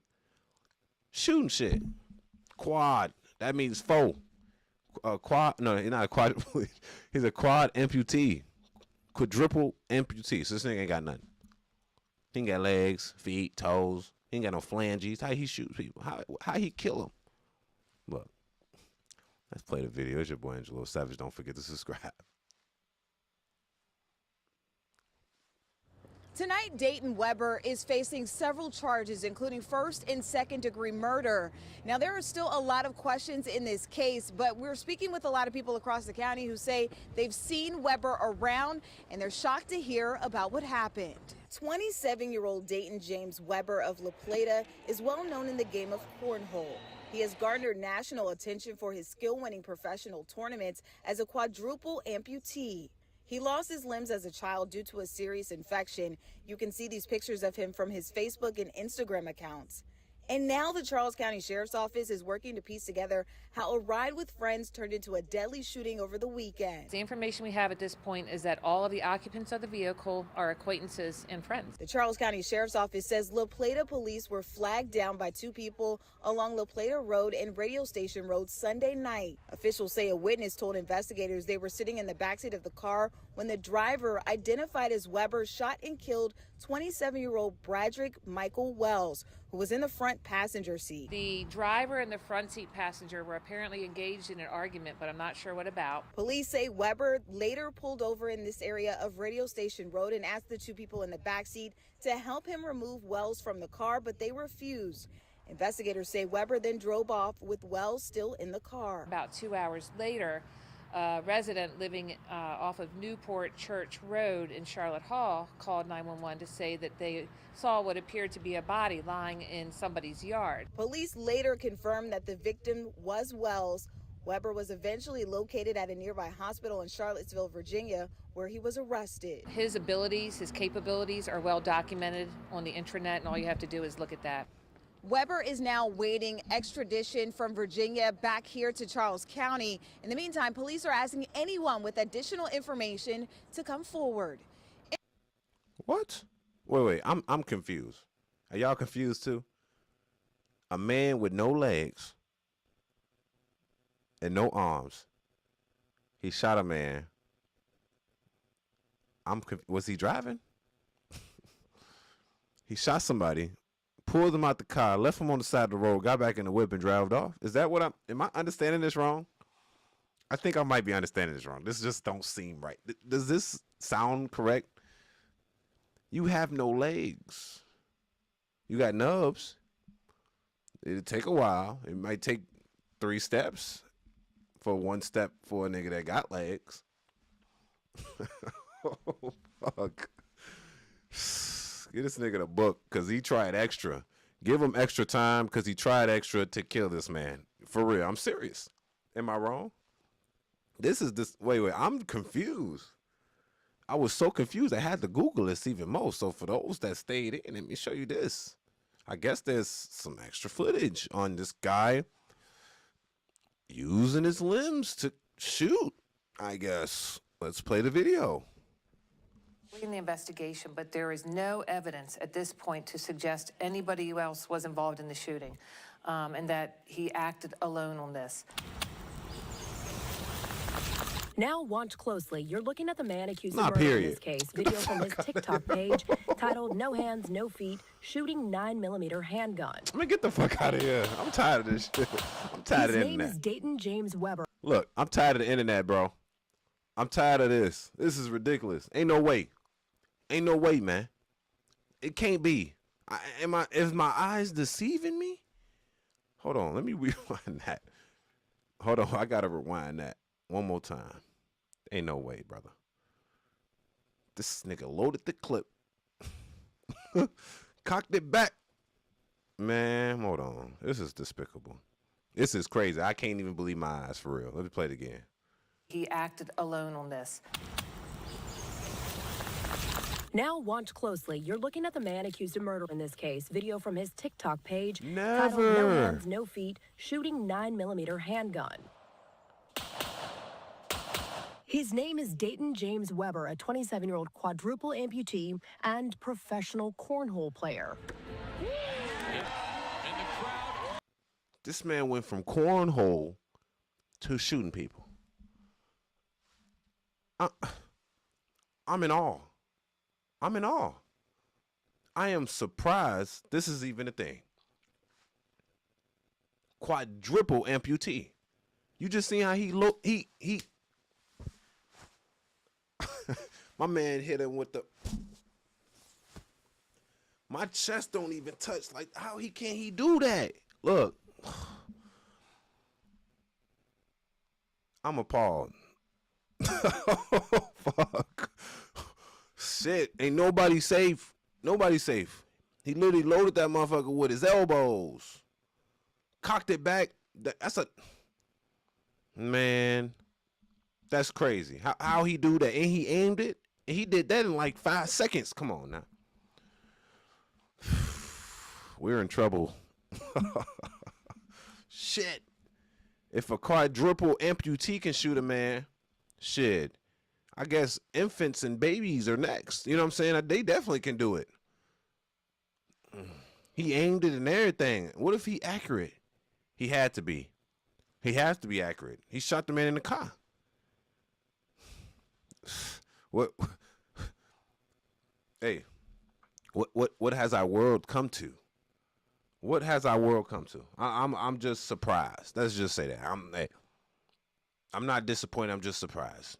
shooting shit. Quad, that means four. No, he's not a quadriplegic. He's a quad amputee. Quadruple amputee. So this nigga ain't got nothing. He ain't got legs, feet, toes. He ain't got no phalanges. How he shoot people? How he kill them? Look, let's play the video. It's your boy, Angelo Savage. Don't forget to subscribe. Tonight, Dayton Weber is facing several charges, including first and second degree murder. Now, there are still a lot of questions in this case, but we're speaking with a lot of people across the county who say they've seen Weber around and they're shocked to hear about what happened. 27-year-old Dayton James Weber of La Plata is well known in the game of cornhole. He has garnered national attention for his skill-winning professional tournaments as a quadruple amputee. He lost his limbs as a child due to a serious infection. You can see these pictures of him from his Facebook and Instagram accounts. And now the Charles County Sheriff's Office is working to piece together how a ride with friends turned into a deadly shooting over the weekend. The information we have at this point is that all of the occupants of the vehicle are acquaintances and friends. The Charles County Sheriff's Office says La Plata police were flagged down by two people along La Plata Road and Radio Station Road Sunday night. Officials say a witness told investigators they were sitting in the backseat of the car when the driver, identified as Weber, shot and killed 27-year-old Bradrick Michael Wells, who was in the front passenger seat. The driver and the front seat passenger were apparently engaged in an argument, but I'm not sure what about. Police say Weber later pulled over in this area of Radio Station Road and asked the two people in the backseat to help him remove Wells from the car, but they refused. Investigators say Weber then drove off with Wells still in the car. About 2 hours later, A resident living off of Newport Church Road in Charlotte Hall called 911 to say that they saw what appeared to be a body lying in somebody's yard. Police later confirmed that the victim was Wells. Weber was eventually located at a nearby hospital in Charlottesville, Virginia, where he was arrested. His abilities, his capabilities are well documented on the intranet, and all you have to do is look at that. Weber is now waiting extradition from Virginia back here to Charles County. In the meantime, police are asking anyone with additional information to come forward. What? Wait. I'm confused. Are y'all confused too? A man with no legs and no arms. He shot a man. Was he driving? He shot somebody, pulled him out the car, left him on the side of the road, got back in the whip and drove off. Is that what am I understanding this wrong? I think I might be understanding this wrong. This just don't seem right. Does this sound correct? You have no legs. You got nubs. It'll take a while. It might take 3 steps for 1 step for a nigga that got legs. Oh, fuck. Get this nigga the book because he tried extra. Give him extra time because he tried extra to kill this man. For real, I'm serious. Am I wrong? Wait, I'm confused. I was so confused I had to Google this even more. So for those that stayed in, let me show you this. I guess there's some extra footage on this guy using his limbs to shoot, I guess. Let's play the video. In the investigation, but there is no evidence at this point to suggest anybody else was involved in the shooting, and that he acted alone on this. Now watch closely. You're looking at the man accused of Nah, murder in period. this case. Video from his TikTok page titled "No Hands, No Feet: Shooting 9mm Handgun." I mean, get the fuck out of here. I'm tired of this shit. I'm tired of the His name internet. is Dayton James Weber. Look, I'm tired of the internet, bro. I'm tired of this. This is ridiculous. Ain't no way. Ain't no way, man. It can't be. Is my eyes deceiving me? Hold on. Let me rewind that. Hold on. I got to rewind that one more time. Ain't no way, brother. This nigga loaded the clip. Cocked it back. Man, hold on. This is despicable. This is crazy. I can't even believe my eyes, for real. Let me play it again. He acted alone on this. Now watch closely. You're looking at the man accused of murder in this case. Video from his TikTok page titled "No Never. Hands, No Feet: Shooting 9mm Handgun." His name is Dayton James Weber, a 27-year-old quadruple amputee and professional cornhole player. This man went from cornhole to shooting people. I'm in awe. I'm in awe. I am surprised this is even a thing. Quadruple amputee. You just seen how he looked. He my man hit him with the. My chest don't even touch. Like, how can't he do that? Look. I'm appalled. Oh, fuck. Shit. Ain't nobody safe. Nobody safe. He literally loaded that motherfucker with his elbows. Cocked it back. That's a. Man. That's crazy. How he do that? And he aimed it. And he did that in like 5 seconds. Come on now. We're in trouble. Shit. If a quadruple amputee can shoot a man, shit, I guess infants and babies are next. You know what I'm saying? They definitely can do it. He aimed it and everything. What if he accurate? He had to be. He has to be accurate. He shot the man in the car. What? Hey, what has our world come to? What has our world come to? I'm just surprised. Let's just say that. I'm not disappointed. I'm just surprised.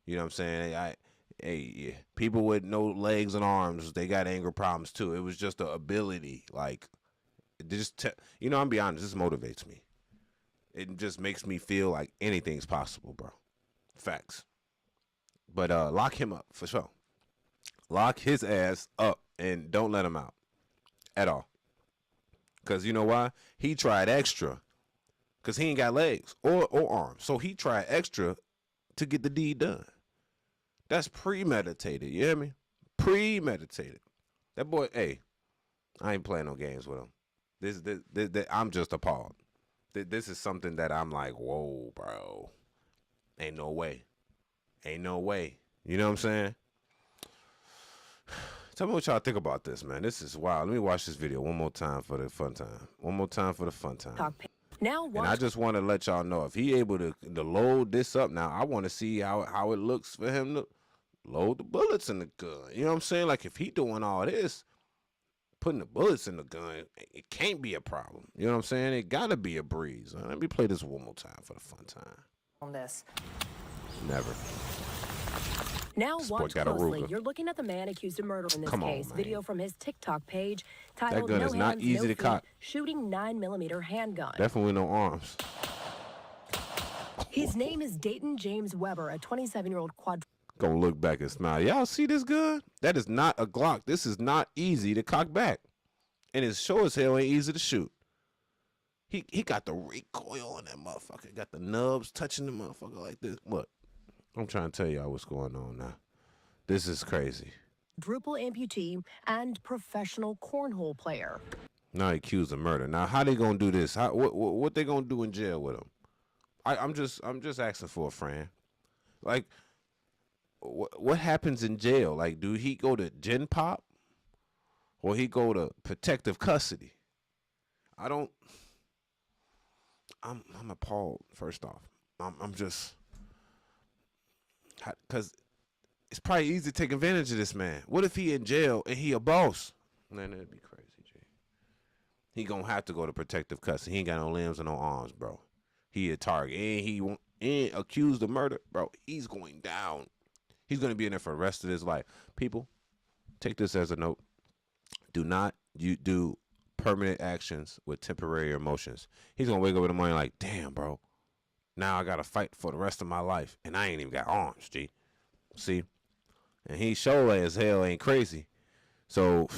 You know what I'm saying? Yeah. People with no legs and arms, they got anger problems too. It was just the ability. Like, I'm gonna be honest. This motivates me. It just makes me feel like anything's possible, bro. Facts. But lock him up for sure. Lock his ass up and don't let him out at all. Because you know why? He tried extra. Because he ain't got legs or arms. So he tried extra to get the deed done. That's premeditated. You hear me? Premeditated. That boy, hey, I ain't playing no games with him. This I'm just appalled. This is something that I'm like, whoa, bro. Ain't no way. Ain't no way. You know what I'm saying? Tell me what y'all think about this, man. This is wild. Let me watch this video one more time for the fun time. One more time for the fun time. Now, and I just want to let y'all know, if he able to load this up now, I want to see how it looks for him to load the bullets in the gun. You know what I'm saying? Like, if he doing all this, putting the bullets in the gun, it can't be a problem. You know what I'm saying? It got to be a breeze. Let me play this one more time for the fun time. On this. Never. Now watch closely. Ruger. You're looking at the man accused of murder in this case. Man. Video from his TikTok page titled That gun "No is not Hands, easy No to Feet, cock. Shooting 9mm handgun." Definitely no arms. His name is Dayton James Weber, a 27-year-old quadruple. Gonna look back and smile. Y'all see this gun? That is not a Glock. This is not easy to cock back. And it's sure as hell ain't easy to shoot. He got the recoil on that motherfucker. Got the nubs touching the motherfucker like this. Look, I'm trying to tell y'all what's going on now. This is crazy. Quadruple amputee and professional cornhole player. Now accused of murder. Now how they gonna do this? What they gonna do in jail with him? I'm just asking for a friend. Like, what happens in jail? Like, do he go to gen pop, or he go to protective custody? I'm appalled. First off, I'm just, because it's probably easy to take advantage of this man. What if he in jail and he a boss? Man, that'd be crazy, G. He gonna have to go to protective custody. He ain't got no limbs or no arms, bro. He a target, and he ain't accused of murder, bro. He's going down. He's gonna be in there for the rest of his life. People, take this as a note. Do not do permanent actions with temporary emotions. He's gonna wake up in the morning like, damn, bro. Now I gotta fight for the rest of my life, and I ain't even got arms, G. See, and he sure as hell ain't crazy. So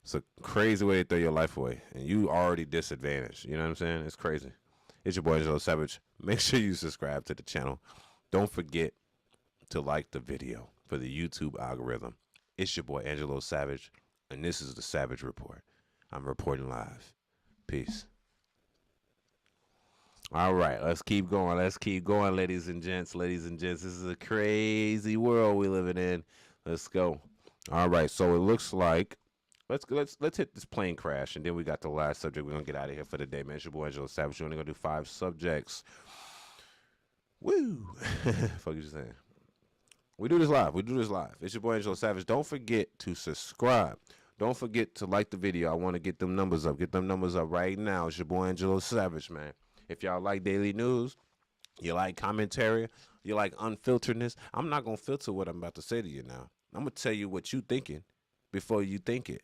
it's a crazy way to throw your life away, and you already disadvantaged. You know what I'm saying? It's crazy. It's your boy Angelo Savage. Make sure you subscribe to the channel. Don't forget to like the video for the YouTube algorithm. It's your boy Angelo Savage, and this is the Savage Report. I'm reporting live. Peace. All right, let's keep going. Let's keep going, ladies and gents. Ladies and gents, this is a crazy world we living in. Let's go. All right, so it looks like let's hit this plane crash, and then we got the last subject. We're gonna get out of here for the day, man. It's your boy Angelo Savage. We're only gonna do 5 subjects. Woo! Fuck you saying? We do this live. It's your boy Angelo Savage. Don't forget to subscribe. Don't forget to like the video. I want to get them numbers up. Get them numbers up right now. It's your boy Angelo Savage, man. If y'all like daily news, you like commentary, you like unfilteredness, I'm not going to filter what I'm about to say to you now. I'm going to tell you what you thinking before you think it.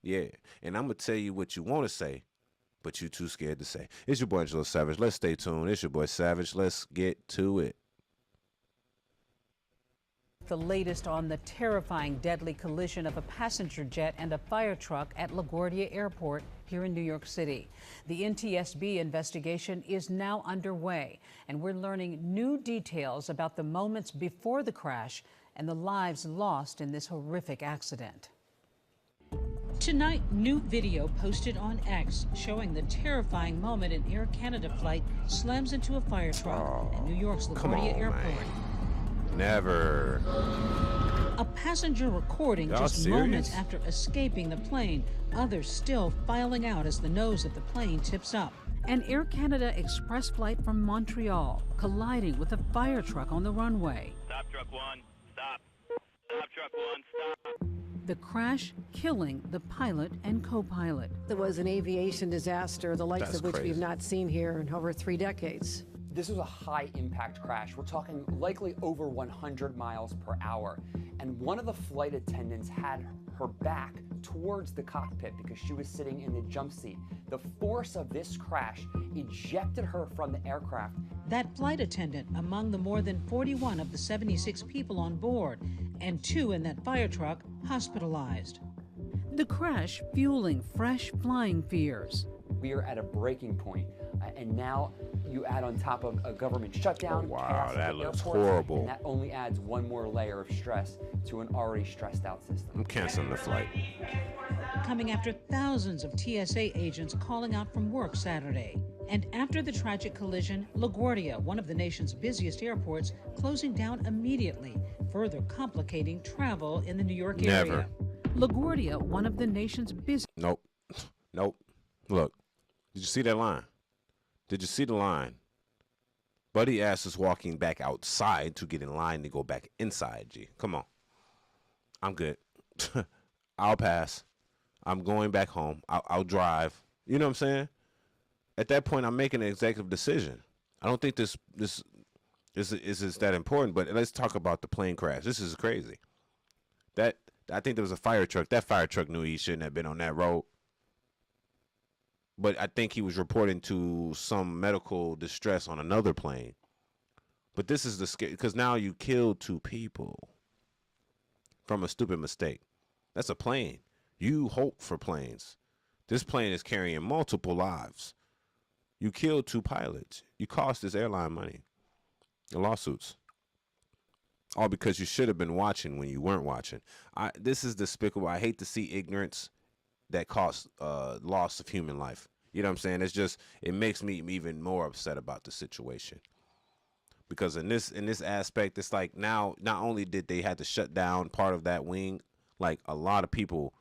Yeah. And I'm going to tell you what you want to say, but you too scared to say. It's your boy Angelo Savage. Let's stay tuned. It's your boy Savage. Let's get to it. The latest on the terrifying deadly collision of a passenger jet and a fire truck at LaGuardia Airport here in New York City. The NTSB investigation is now underway, and we're learning new details about the moments before the crash and the lives lost in this horrific accident. Tonight, new video posted on X showing the terrifying moment an Air Canada flight slams into a fire truck at New York's LaGuardia Airport. Man. Never. A passenger recording just moments after escaping the plane. Others still filing out as the nose of the plane tips up. An Air Canada Express flight from Montreal colliding with a fire truck on the runway. Stop, truck one. Stop. Stop, truck one. Stop. The crash killing the pilot and co-pilot. There was an aviation disaster, the likes of which we have not seen here in over 3 decades. This was a high-impact crash. We're talking likely over 100 miles per hour. And one of the flight attendants had her back towards the cockpit because she was sitting in the jump seat. The force of this crash ejected her from the aircraft. That flight attendant among the more than 41 of the 76 people on board, and 2 in that fire truck hospitalized. The crash fueling fresh flying fears. We are at a breaking point, and now you add on top of a government shutdown. Oh, wow, chaos that at looks airports, horrible. And that only adds one more layer of stress to an already stressed out system. I'm canceling the flight. Coming after thousands of TSA agents calling out from work Saturday. And after the tragic collision, LaGuardia, one of the nation's busiest airports, closing down immediately, further complicating travel in the New York area. LaGuardia, one of the nation's busiest. Nope. Nope. Look, did you see that line? Did you see the line? Buddy ass is walking back outside to get in line to go back inside, G. Come on. I'm good. I'll pass. I'm going back home. I'll drive. You know what I'm saying? At that point, I'm making an executive decision. I don't think this is that important, but let's talk about the plane crash. This is crazy. I think there was a fire truck. That fire truck knew he shouldn't have been on that road. But I think he was reporting to some medical distress on another plane. But this is the scare, because now you killed 2 people from a stupid mistake. That's a plane. You hope for planes. This plane is carrying multiple lives. You killed 2 pilots. You cost this airline money. The lawsuits. All because you should have been watching when you weren't watching. This is despicable. I hate to see ignorance that costs loss of human life. You know what I'm saying? It makes me even more upset about the situation. Because in this aspect, it's like now not only did they have to shut down part of that wing, like a lot of people,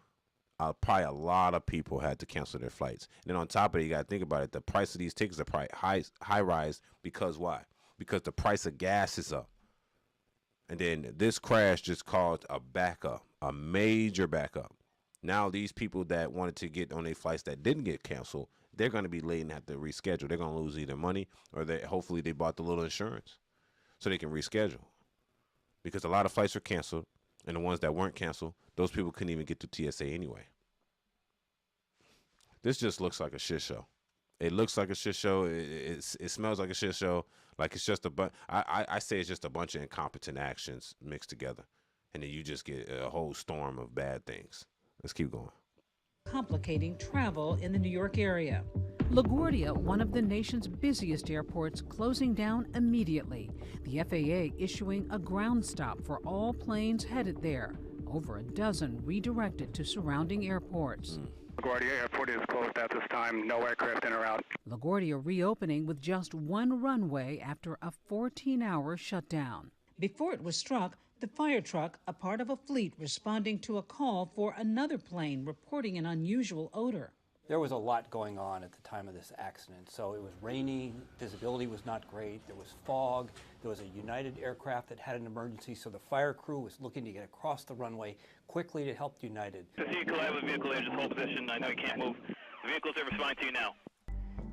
probably a lot of people had to cancel their flights. And then on top of it, you got to think about it. The price of these tickets are probably high rise because why? Because the price of gas is up. And then this crash just caused a backup, a major backup. Now these people that wanted to get on their flights that didn't get canceled, they're going to be late and have to reschedule. They're going to lose either money or hopefully they bought the little insurance so they can reschedule. Because a lot of flights were canceled, and the ones that weren't canceled, those people couldn't even get to TSA anyway. This just looks like a shit show. It looks like a shit show. It smells like a shit show. Like it's just I say it's just a bunch of incompetent actions mixed together. And then you just get a whole storm of bad things. Let's keep going. Complicating travel in the New York area. LaGuardia, one of the nation's busiest airports, closing down immediately. The FAA issuing a ground stop for all planes headed there. Over a dozen redirected to surrounding airports. LaGuardia Airport is closed at this time. No aircraft in or out. LaGuardia reopening with just 1 runway after a 14-hour shutdown. Before it was struck, the fire truck, a part of a fleet responding to a call for another plane reporting an unusual odor. There was a lot going on at the time of this accident. So it was rainy, visibility was not great, there was fog, there was a United aircraft that had an emergency, so the fire crew was looking to get across the runway quickly to help United. If you collide with a vehicle, just hold position. I know you can't move. The vehicles are responding to you now.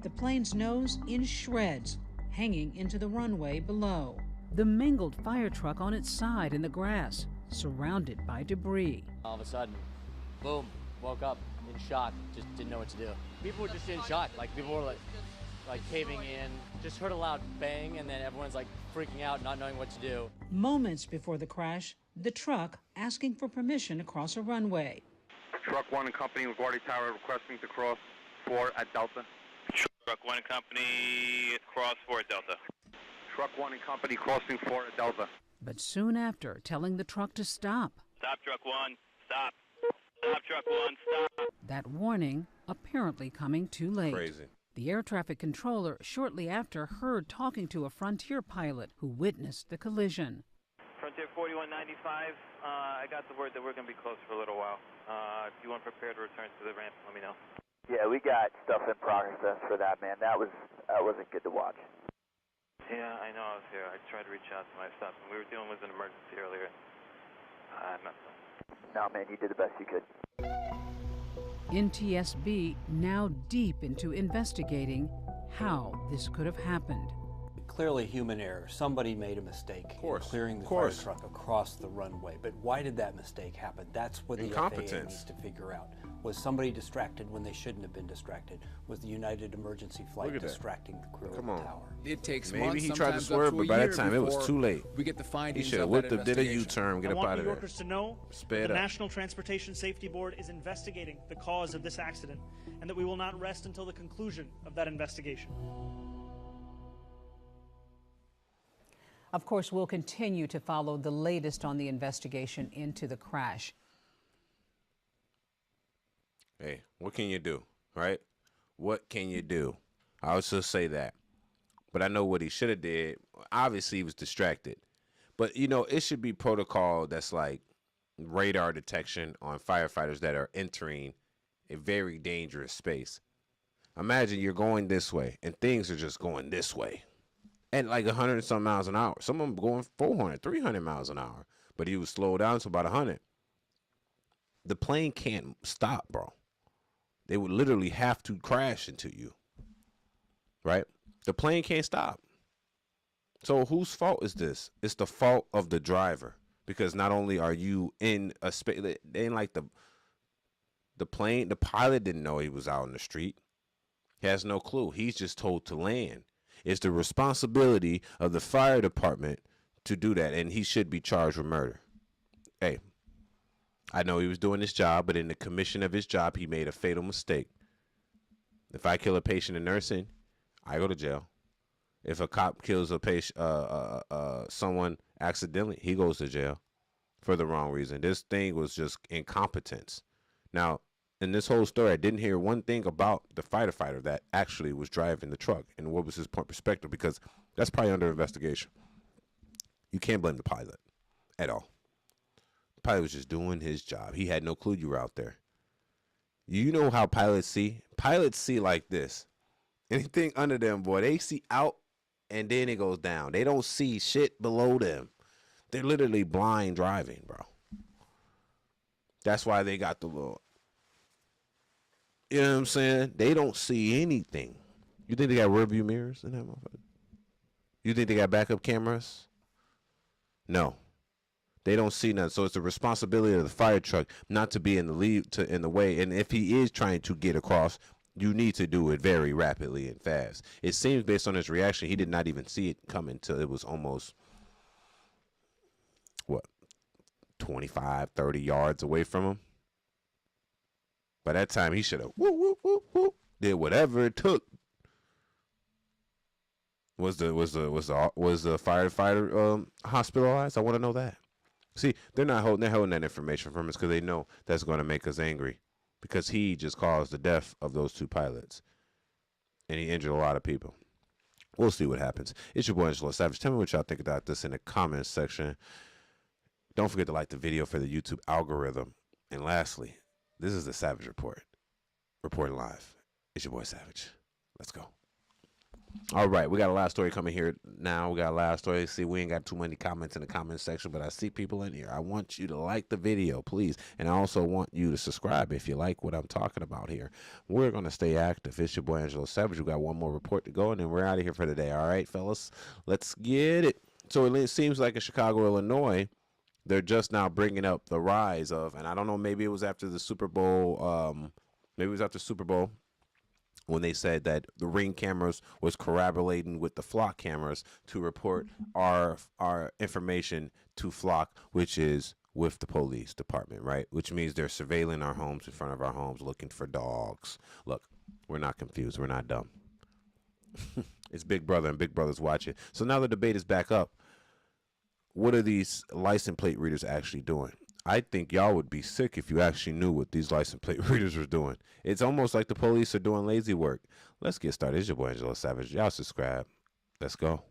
The plane's nose in shreds, hanging into the runway below. The mangled fire truck on its side in the grass, surrounded by debris. All of a sudden, boom, woke up in shock, just didn't know what to do. People were just in shock, like people were like caving in, just heard a loud bang, and then everyone's like freaking out, not knowing what to do. Moments before the crash, the truck asking for permission to cross a runway. Truck 1 and Company, LaGuardia Tower requesting to cross 4 at Delta. Truck 1 and Company, cross 4 at Delta. Truck 1 and Company crossing 4 at Delta. But soon after, telling the truck to stop. Stop, Truck 1, stop. Stop, Truck 1, stop. That warning apparently coming too late. Crazy. The air traffic controller shortly after heard talking to a Frontier pilot who witnessed the collision. Frontier 4195, I got the word that we're going to be closed for a little while. If you want prepared to return to the ramp, let me know. Yeah, we got stuff in progress for that, man. That wasn't good to watch. Yeah, I know I was here. I tried to reach out to my stuff, and we were dealing with an emergency earlier. I messed up. No, man, you did the best you could. NTSB now deep into investigating how this could have happened. clearly human error. Somebody made a mistake in clearing the fire truck across the runway. But why did that mistake happen? That's what the FAA needs to figure out. Was somebody distracted when they shouldn't have been distracted? Was the United Emergency Flight distracting the crew of the tower? It takes Maybe months, he tried to swerve, but by that time it was too late. We get the findings. He should have whipped up, did a U-turn, get up out of there. I want New Yorkers to know Sped that the up. National Transportation Safety Board is investigating the cause of this accident, and that we will not rest until the conclusion of that investigation. Of course, we'll continue to follow the latest on the investigation into the crash. Hey, what can you do, right? What can you do? I would just say that. But I know what he should have did. Obviously, he was distracted. But, you know, it should be protocol that's like radar detection on firefighters that are entering a very dangerous space. Imagine you're going this way, and things are just going this way. At like 100 and some miles an hour. Some of them going 400, 300 miles an hour. But he was slowed down to about 100. The plane can't stop, bro. They would literally have to crash into you, right? The plane can't stop. So whose fault is this? It's the fault of the driver, because not only are you in a space, they ain't like the plane, the pilot didn't know he was out in the street. He has no clue. He's just told to land. It's the responsibility of the fire department to do that, and he should be charged with murder. Hey, I know he was doing his job, but in the commission of his job, he made a fatal mistake. If I kill a patient in nursing, I go to jail. If a cop kills a patient, someone accidentally, he goes to jail for the wrong reason. This thing was just incompetence. Now, in this whole story, I didn't hear one thing about the firefighter that actually was driving the truck and what was his point of perspective, because that's probably under investigation. You can't blame the pilot at all. The pilot was just doing his job. He had no clue you were out there. You know how pilots see? Pilots see like this. Anything under them, boy, they see out and then it goes down. They don't see shit below them. They're literally blind driving, bro. That's why they got the little, you know what I'm saying? They don't see anything. You think they got rear view mirrors in that motherfucker? You think they got backup cameras? No. They don't see nothing. So it's the responsibility of the fire truck not to be in the way. And if he is trying to get across, you need to do it very rapidly and fast. It seems based on his reaction, he did not even see it coming until it was almost, 25, 30 yards away from him. By that time, he should have did whatever it took. Was the firefighter hospitalized? I want to know that. See, they're holding that information from us because they know that's going to make us angry, because he just caused the death of those two pilots and he injured a lot of people. We'll see what happens. It's your boy Angelo Savage. Tell me what y'all think about this in the comments section. Don't forget to like the video for the YouTube algorithm. And lastly, this is the Savage Report. Reporting live. It's your boy Savage. Let's go. All right, we got a last story coming here now. We got a last story. See, we ain't got too many comments in the comment section, but I see people in here. I want you to like the video, please. And I also want you to subscribe if you like what I'm talking about here. We're going to stay active. It's your boy Angelo Savage. We got one more report to go, and then we're out of here for the day. All right, fellas, let's get it. So it seems like in Chicago, Illinois, they're just now bringing up the rise of, and I don't know, maybe it was after the Super Bowl, when they said that the Ring cameras was corroborating with the Flock cameras to report our information to Flock, which is with the police department, right? Which means they're surveilling our homes, in front of our homes, looking for dogs. Look, we're not confused. We're not dumb. It's Big Brother, and Big Brother's watching. So now the debate is back up. What are these license plate readers actually doing? I think y'all would be sick if you actually knew what these license plate readers were doing. It's almost like the police are doing lazy work. Let's get started. It's your boy Angelo Savage. Y'all subscribe. Let's go.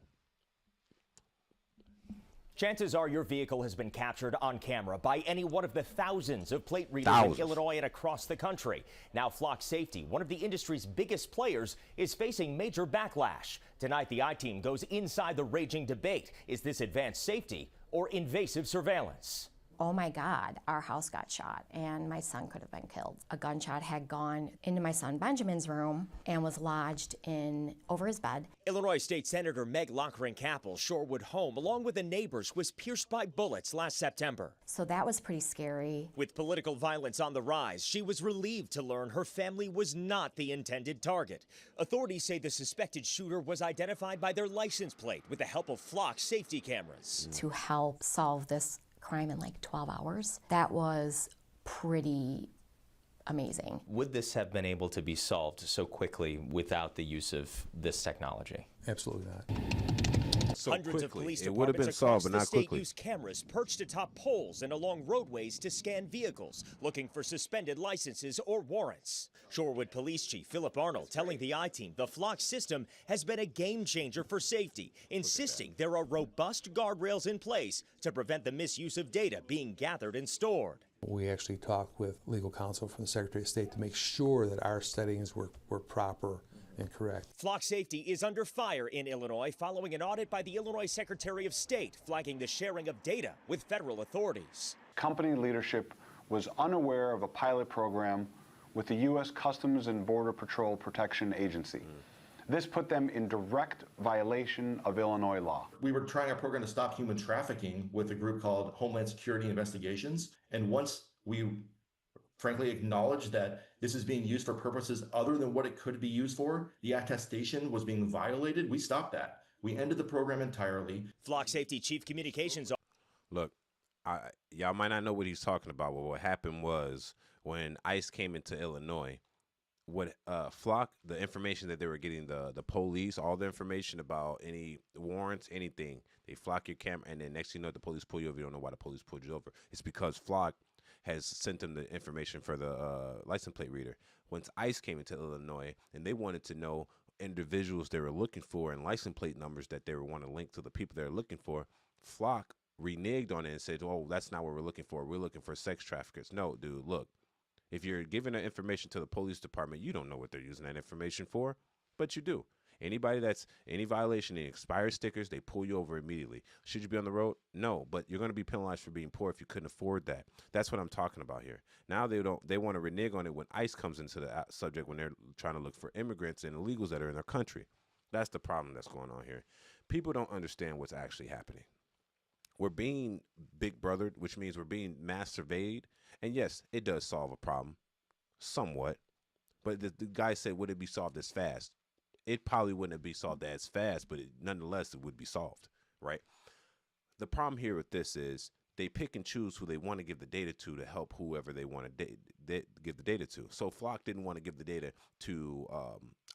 Chances are your vehicle has been captured on camera by any one of the thousands of plate readers in Illinois and across the country. Now Flock Safety, one of the industry's biggest players, is facing major backlash. Tonight, the I-Team goes inside the raging debate. Is this advanced safety or invasive surveillance? oh my God, our house got shot and my son could have been killed. A gunshot had gone into my son Benjamin's room and was lodged in over his bed. Illinois State Senator Meg Lockering-Capple's Shorewood home, along with the neighbors, was pierced by bullets last September. So that was pretty scary. With political violence on the rise, she was relieved to learn her family was not the intended target. Authorities say the suspected shooter was identified by their license plate with the help of flock safety cameras. To help solve this crime in like 12 hours, that was pretty amazing. Would this have been able to be solved so quickly without the use of this technology? Absolutely not. So Hundreds of police it would have been departments solved, across but the not state quickly. use cameras perched atop poles and along roadways to scan vehicles, looking for suspended licenses or warrants. Shorewood Police Chief Philip Arnold telling the I-Team the flock system has been a game changer for safety, insisting there are robust guardrails in place to prevent the misuse of data being gathered and stored. We actually talked with legal counsel from the Secretary of State to make sure that our settings were proper and correct. Flock safety is under fire in Illinois following an audit by the Illinois Secretary of State flagging the sharing of data with federal authorities. Company leadership was unaware of a pilot program with the U.S. Customs and Border Patrol Protection Agency. This put them in direct violation of Illinois law. We were trying a program to stop human trafficking with a group called Homeland Security Investigations. And once we frankly acknowledged that this is being used for purposes other than what it could be used for, the attestation was being violated, we stopped that. We ended the program entirely. Flock Safety Chief Communications. Look, y'all might not know what he's talking about, but what happened was when ICE came into Illinois, what Flock, the information that they were getting, the police, all the information about any warrants, anything, they flock your camera, and then next thing you know, the police pull you over. You don't know why the police pulled you over. It's because Flock has sent them the information for the license plate reader. Once ICE came into Illinois and they wanted to know individuals they were looking for and license plate numbers that they want to link to the people they're looking for, Flock reneged on it and said, oh, that's not what we're looking for. We're looking for sex traffickers. No, dude, look, if you're giving that information to the police department, you don't know what they're using that information for, but you do. Anybody that's any violation, any expired stickers, they pull you over immediately. Should you be on the road? No, but you're going to be penalized for being poor if you couldn't afford that. That's what I'm talking about here. Now they want to renege on it when ICE comes into the subject when they're trying to look for immigrants and illegals that are in their country. That's the problem that's going on here. People don't understand what's actually happening. We're being big brothered, which means we're being mass surveyed. And yes, it does solve a problem somewhat. But the guy said, would it be solved as fast? It probably wouldn't be solved as fast, but nonetheless, it would be solved, right? The problem here with this is they pick and choose who they want to give the data to help whoever they want to give the data to. So Flock didn't want to give the data to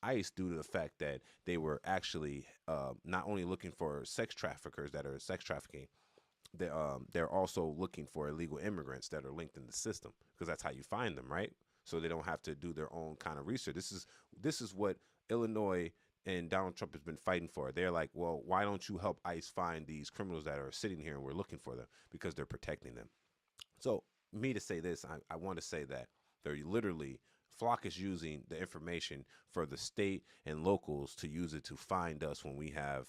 ICE due to the fact that they were actually not only looking for sex traffickers that are sex trafficking, they're also looking for illegal immigrants that are linked in the system, because that's how you find them, right? So they don't have to do their own kind of research. This is what Illinois and Donald Trump has been fighting for. They're like, well, why don't you help ICE find these criminals that are sitting here and we're looking for them? Because they're protecting them. So me to say this, I want to say that they're literally, Flock is using the information for the state and locals to use it to find us when we have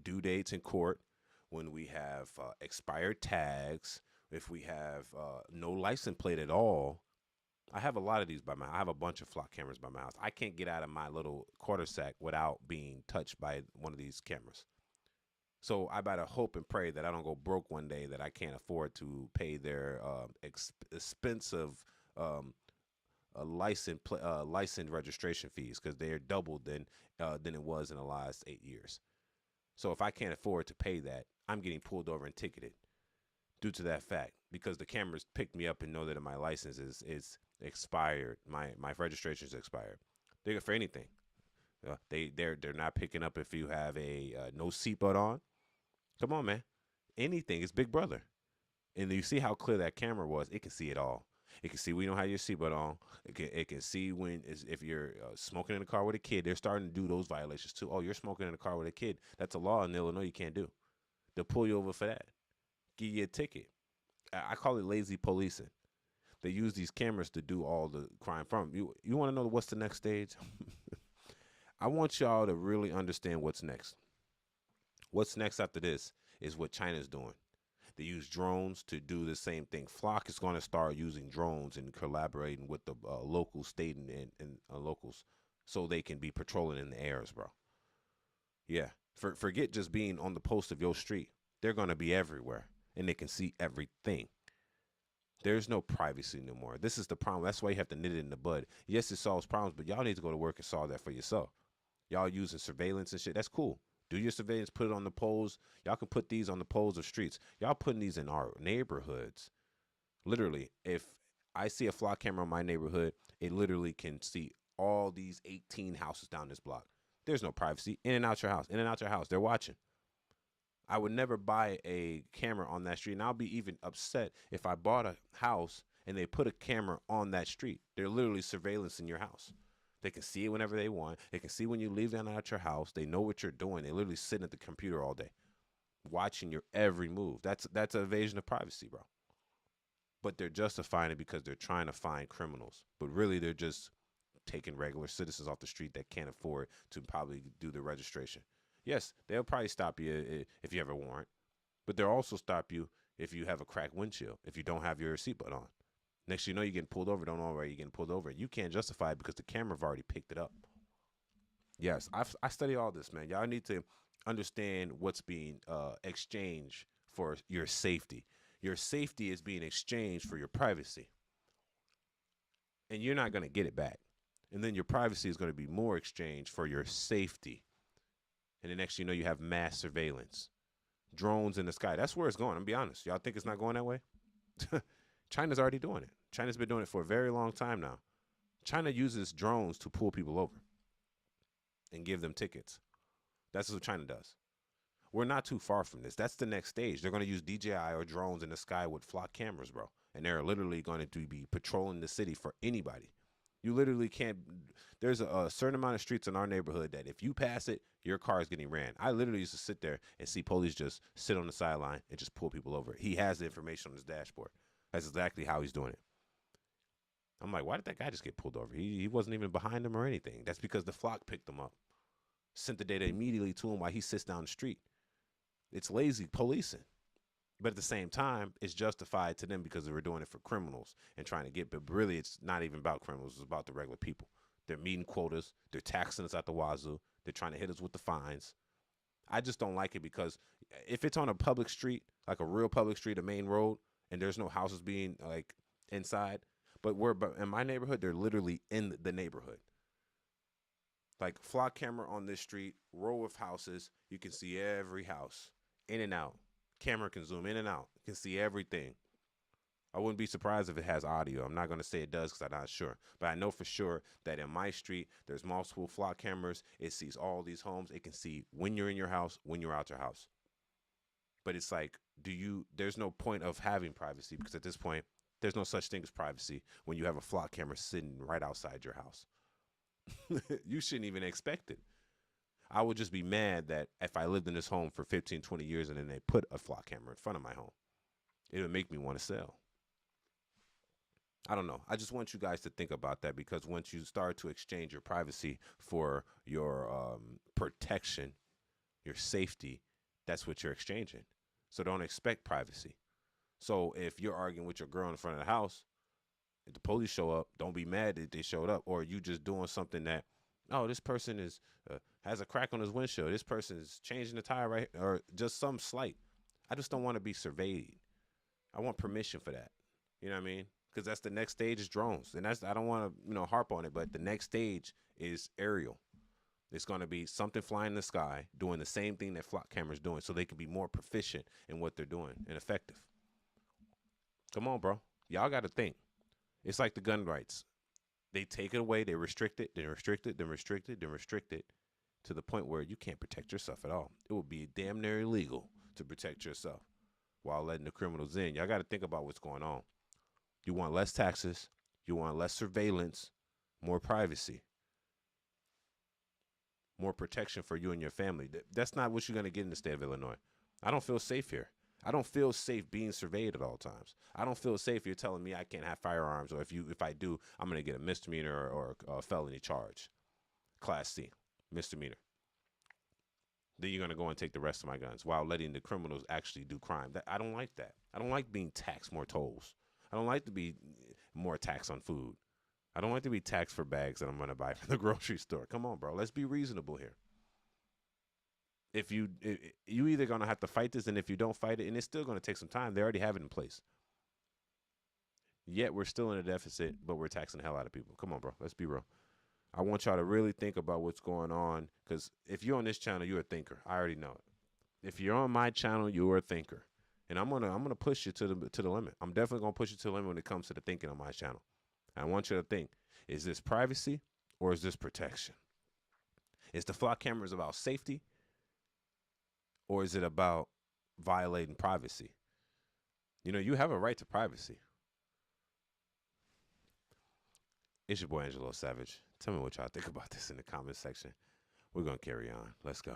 due dates in court, when we have expired tags, if we have no license plate at all. I have a lot of these I have a bunch of Flock cameras by my house. I can't get out of my little quarter sack without being touched by one of these cameras. So I better hope and pray that I don't go broke one day, that I can't afford to pay their expensive license registration fees, because they're doubled than it was in the last 8 years. So if I can't afford to pay that, I'm getting pulled over and ticketed due to that fact, because the cameras picked me up and know that my license is expired. My registration is expired. They're good for anything. They're not picking up if you have a no seatbelt on. Come on, man. Anything. It's Big Brother. And you see how clear that camera was. It can see it all. It can see when you don't have your seatbelt on. It can see if you're smoking in the car with a kid. They're starting to do those violations too. Oh, you're smoking in the car with a kid. That's a law in Illinois you can't do. They'll pull you over for that. Give you a ticket. I call it lazy policing. They use these cameras to do all the crime from. You want to know what's the next stage? I want y'all to really understand what's next. What's next after this is what China's doing. They use drones to do the same thing. Flock is going to start using drones and collaborating with the local state and locals so they can be patrolling in the airs, bro. Yeah. Forget just being on the post of your street. They're going to be everywhere, and they can see everything. There's no privacy no more. This is the problem. That's why you have to nip it in the bud. Yes, it solves problems, but y'all need to go to work and solve that for yourself. Y'all using surveillance and shit. That's cool. Do your surveillance, put it on the poles. Y'all can put these on the poles of streets. Y'all putting these in our neighborhoods. Literally, if I see a flock camera in my neighborhood, it literally can see all these 18 houses down this block. There's no privacy. In and out your house. In and out your house. They're watching. I would never buy a camera on that street. And I'll be even upset if I bought a house and they put a camera on that street. They're literally surveillancing your house. They can see it whenever they want. They can see when you leave them out your house. They know what you're doing. They literally sitting at the computer all day, watching your every move. That's an invasion of privacy, bro. But they're justifying it because they're trying to find criminals. But really, they're just taking regular citizens off the street that can't afford to probably do the registration. Yes, they'll probably stop you if you have a warrant, but they'll also stop you if you have a cracked windshield, if you don't have your seatbelt on. Next thing you know, you're getting pulled over. Don't know where you're getting pulled over. You can't justify it because the camera have already picked it up. Yes, I study all this, man. Y'all need to understand what's being exchanged for your safety. Your safety is being exchanged for your privacy. And you're not going to get it back. And then your privacy is going to be more exchanged for your safety. And the next thing you know, you have mass surveillance. Drones in the sky. That's where it's going. I'm going to be honest. Y'all think it's not going that way? China's already doing it. China's been doing it for a very long time now. China uses drones to pull people over and give them tickets. That's what China does. We're not too far from this. That's the next stage. They're going to use DJI or drones in the sky with flock cameras, bro. And they're literally going to be patrolling the city for anybody. You literally can't. There's a certain amount of streets in our neighborhood that if you pass it, your car is getting ran. I literally used to sit there and see police just sit on the sideline and just pull people over. He has the information on his dashboard. That's exactly how he's doing it. I'm like, why did that guy just get pulled over? He wasn't even behind him or anything. That's because the flock picked him up, sent the data immediately to him while he sits down the street. It's lazy policing. But at the same time, it's justified to them because they were doing it for criminals and trying to get, but really it's not even about criminals. It's about the regular people. They're meeting quotas. They're taxing us at the wazoo. They're trying to hit us with the fines. I just don't like it because if it's on a public street, like a real public street, a main road, and there's no houses being like inside, but in my neighborhood, they're literally in the neighborhood. Like flock camera on this street, row of houses, you can see every house in and out. Camera can zoom in and out. You can see everything. I wouldn't be surprised if it has audio. I'm not going to say it does because I'm not sure. But I know for sure that in my street, there's multiple flock cameras. It sees all these homes. It can see when you're in your house, when you're out your house. But it's like, there's no point of having privacy because at this point, there's no such thing as privacy when you have a flock camera sitting right outside your house. You shouldn't even expect it. I would just be mad that if I lived in this home for 15, 20 years and then they put a flock camera in front of my home, it would make me want to sell. I don't know. I just want you guys to think about that because once you start to exchange your privacy for your protection, your safety, that's what you're exchanging. So don't expect privacy. So if you're arguing with your girl in front of the house, if the police show up, don't be mad that they showed up, or you just doing something that, oh, this person is has a crack on his windshield. This person is changing the tire right, or just some slight. I just don't want to be surveyed. I want permission for that. You know what I mean? Because that's the next stage is drones, and I don't want to harp on it, but the next stage is aerial. It's going to be something flying in the sky doing the same thing that flock cameras doing, so they can be more proficient in what they're doing and effective. Come on, bro. Y'all got to think. It's like the gun rights. They take it away, they restrict it, then restrict it, then restrict it, then restrict it to the point where you can't protect yourself at all. It would be damn near illegal to protect yourself while letting the criminals in. Y'all got to think about what's going on. You want less taxes, you want less surveillance, more privacy, more protection for you and your family. That's not what you're going to get in the state of Illinois. I don't feel safe here. I don't feel safe being surveyed at all times. I don't feel safe you're telling me I can't have firearms, or if I do, I'm going to get a misdemeanor or a felony charge. Class C, misdemeanor. then you're going to go and take the rest of my guns while letting the criminals actually do crime. I don't like that. I don't like being taxed more tolls. I don't like to be more taxed on food. I don't like to be taxed for bags that I'm going to buy from the grocery store. Come on, bro. Let's be reasonable here. If you either going to have to fight this, and if you don't fight it, and it's still going to take some time, they already have it in place. Yet we're still in a deficit, but we're taxing the hell out of people. Come on, bro. Let's be real. I want y'all to really think about what's going on, because if you're on this channel, you're a thinker. I already know it. If you're on my channel, you're a thinker, and I'm gonna push you to the limit. I'm definitely gonna push you to the limit when it comes to the thinking on my channel. I want you to think: is this privacy or is this protection? Is the flock cameras about safety, or is it about violating privacy? You know, you have a right to privacy. It's your boy Angelo Savage. Tell me what y'all think about this in the comment section. We're going to carry on. Let's go.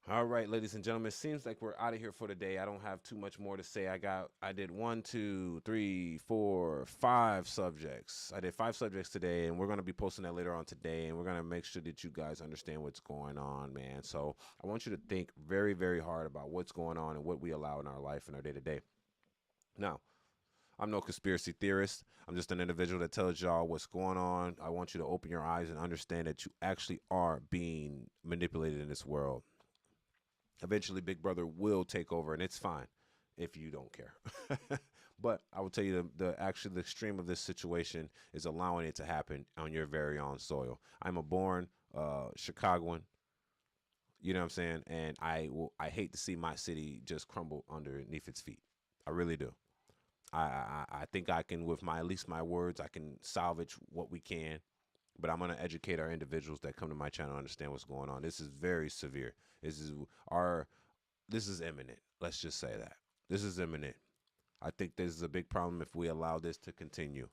All right, ladies and gentlemen, seems like we're out of here for today. I don't have too much more to say. I did 1, 2, 3, 4, 5 subjects. I did 5 subjects today, and we're going to be posting that later on today, and we're going to make sure that you guys understand what's going on, man. So I want you to think very, very hard about what's going on and what we allow in our life and our day-to-day. Now, I'm no conspiracy theorist. I'm just an individual that tells y'all what's going on. I want you to open your eyes and understand that you actually are being manipulated in this world. Eventually, Big Brother will take over, and it's fine if you don't care. But I will tell you the extreme of this situation is allowing it to happen on your very own soil. I'm a born Chicagoan. You know what I'm saying? And I hate to see my city just crumble underneath its feet. I really do. I think I can, with at least my words, I can salvage what we can. But I'm going to educate our individuals that come to my channel and understand what's going on. This is very severe. This is imminent. Let's just say that. This is imminent. I think this is a big problem if we allow this to continue.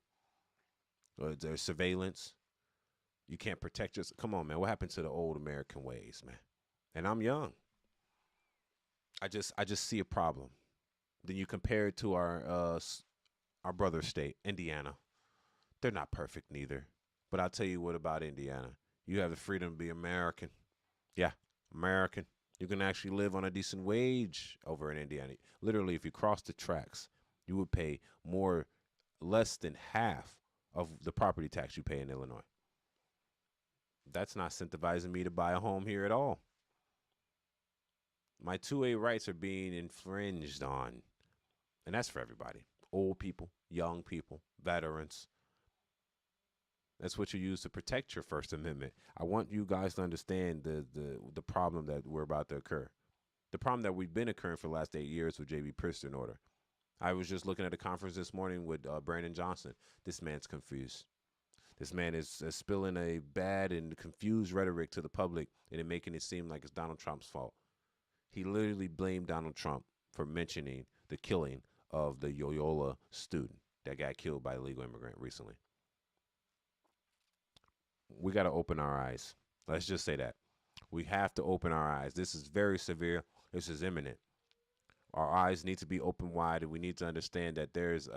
There's surveillance. You can't protect yourself. Come on, man. What happened to the old American ways, man? And I'm young. I just see a problem. Then you compare it to our brother state, Indiana. They're not perfect neither. But I'll tell you what about Indiana. You have the freedom to be American. Yeah, American. You can actually live on a decent wage over in Indiana. Literally, if you cross the tracks, you would pay less than half of the property tax you pay in Illinois. That's not incentivizing me to buy a home here at all. My 2A rights are being infringed on. And that's for everybody. Old people, young people, veterans. That's what you use to protect your First Amendment. I want you guys to understand the problem that we're about to occur. The problem that we've been occurring for the last 8 years with J.B. Pritzker in order. I was just looking at a conference this morning with Brandon Johnson. This man's confused. This man is spilling a bad and confused rhetoric to the public and making it seem like it's Donald Trump's fault. He literally blamed Donald Trump for mentioning the killing of the Loyola student that got killed by a illegal immigrant recently. We got to open our eyes. Let's just say that. We have to open our eyes. This is very severe. This is imminent. Our eyes need to be open wide, and we need to understand that there's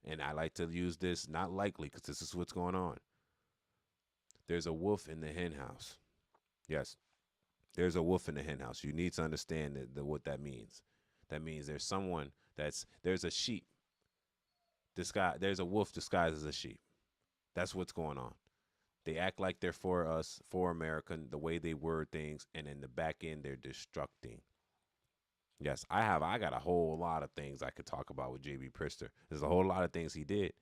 and I like to use this, not likely, because this is what's going on. There's a wolf in the hen house. Yes, there's a wolf in the hen house. You need to understand what that means. That means there's someone there's a sheep. There's a wolf disguised as a sheep. That's what's going on. They act like they're for us, for America, the way they word things, and in the back end, they're destructing. Yes, I got a whole lot of things I could talk about with J.B. Pritzker. There's a whole lot of things he did.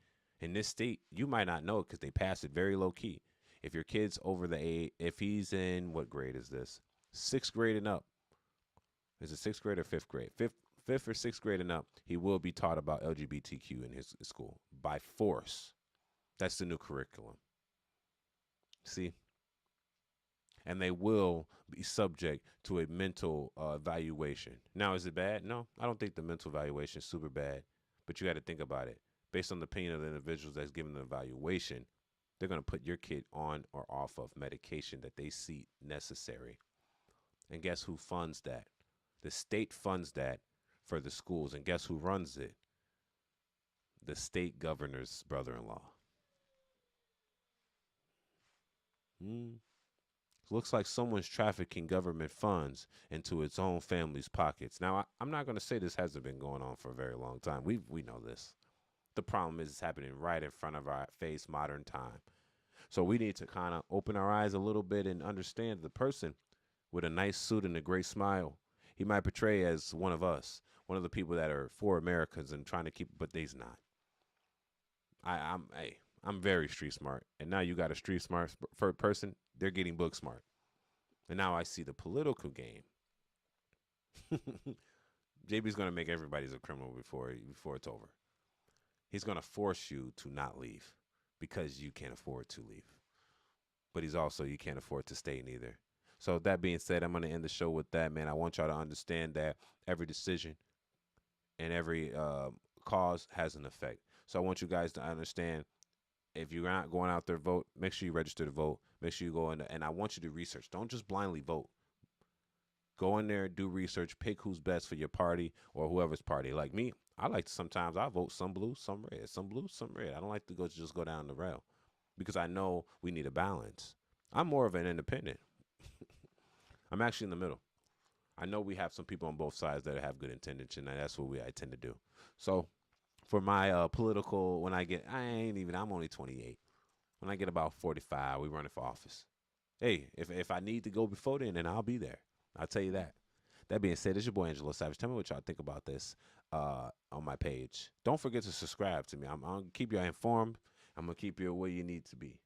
In this state, you might not know it because they passed it very low key. If your kid's over the age, if he's in, what grade is this? 6th grade and up. Is it 6th grade or 5th grade? Fifth or 6th grade and up, he will be taught about LGBTQ in his school by force. That's the new curriculum. See? And they will be subject to a mental evaluation. Now, is it bad? No, I don't think the mental evaluation is super bad. But you got to think about it. Based on the opinion of the individuals that's given the evaluation, they're going to put your kid on or off of medication that they see necessary. And guess who funds that? The state funds that for the schools. And guess who runs it? The state governor's brother-in-law. Looks like someone's trafficking government funds into its own family's pockets. Now, I'm not going to say this hasn't been going on for a very long time. We know this. The problem is it's happening right in front of our face, modern time. So we need to kind of open our eyes a little bit and understand the person with a nice suit and a great smile. He might portray as one of us, one of the people that are for Americans and trying to keep, but he's not. I'm very street smart, and now you got a street smart person. They're getting book smart, and now I see the political game. JB's gonna make everybody's a criminal before it's over. He's gonna force you to not leave because you can't afford to leave, but you can't afford to stay neither. So that being said, I'm gonna end the show with that, man. I want y'all to understand that every decision and every cause has an effect. So I want you guys to understand, if you're not going out there vote, make sure you register to vote. Make sure you go in, and I want you to research. Don't just blindly vote. Go in there, do research, pick who's best for your party or whoever's party. Like me, I like to sometimes I vote some blue, some red, some blue, some red. I don't like to just go down the rail because I know we need a balance. I'm more of an independent. I'm actually in the middle. I know we have some people on both sides that have good intention, and that's what I tend to do. So for my political, I'm only 28. When I get about 45, we running for office. Hey, if I need to go before then I'll be there. I'll tell you that. That being said, it's your boy Angelo Savage. Tell me what y'all think about this on my page. Don't forget to subscribe to me. I'm going to keep you informed. I'm going to keep you where you need to be.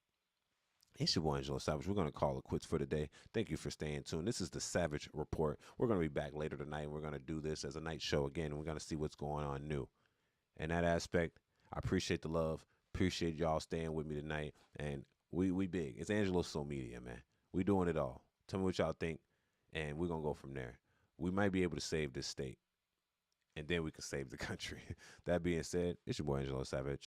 It's your boy Angelo Savage. We're going to call it quits for today. Thank you for staying tuned. This is the Savage Report. We're going to be back later tonight, and we're going to do this as a night show again, and we're going to see what's going on new. In that aspect, I appreciate the love. Appreciate y'all staying with me tonight. And we big. It's Angelo So Media, man. We doing it all. Tell me what y'all think, and we're going to go from there. We might be able to save this state, and then we can save the country. That being said, it's your boy Angelo Savage.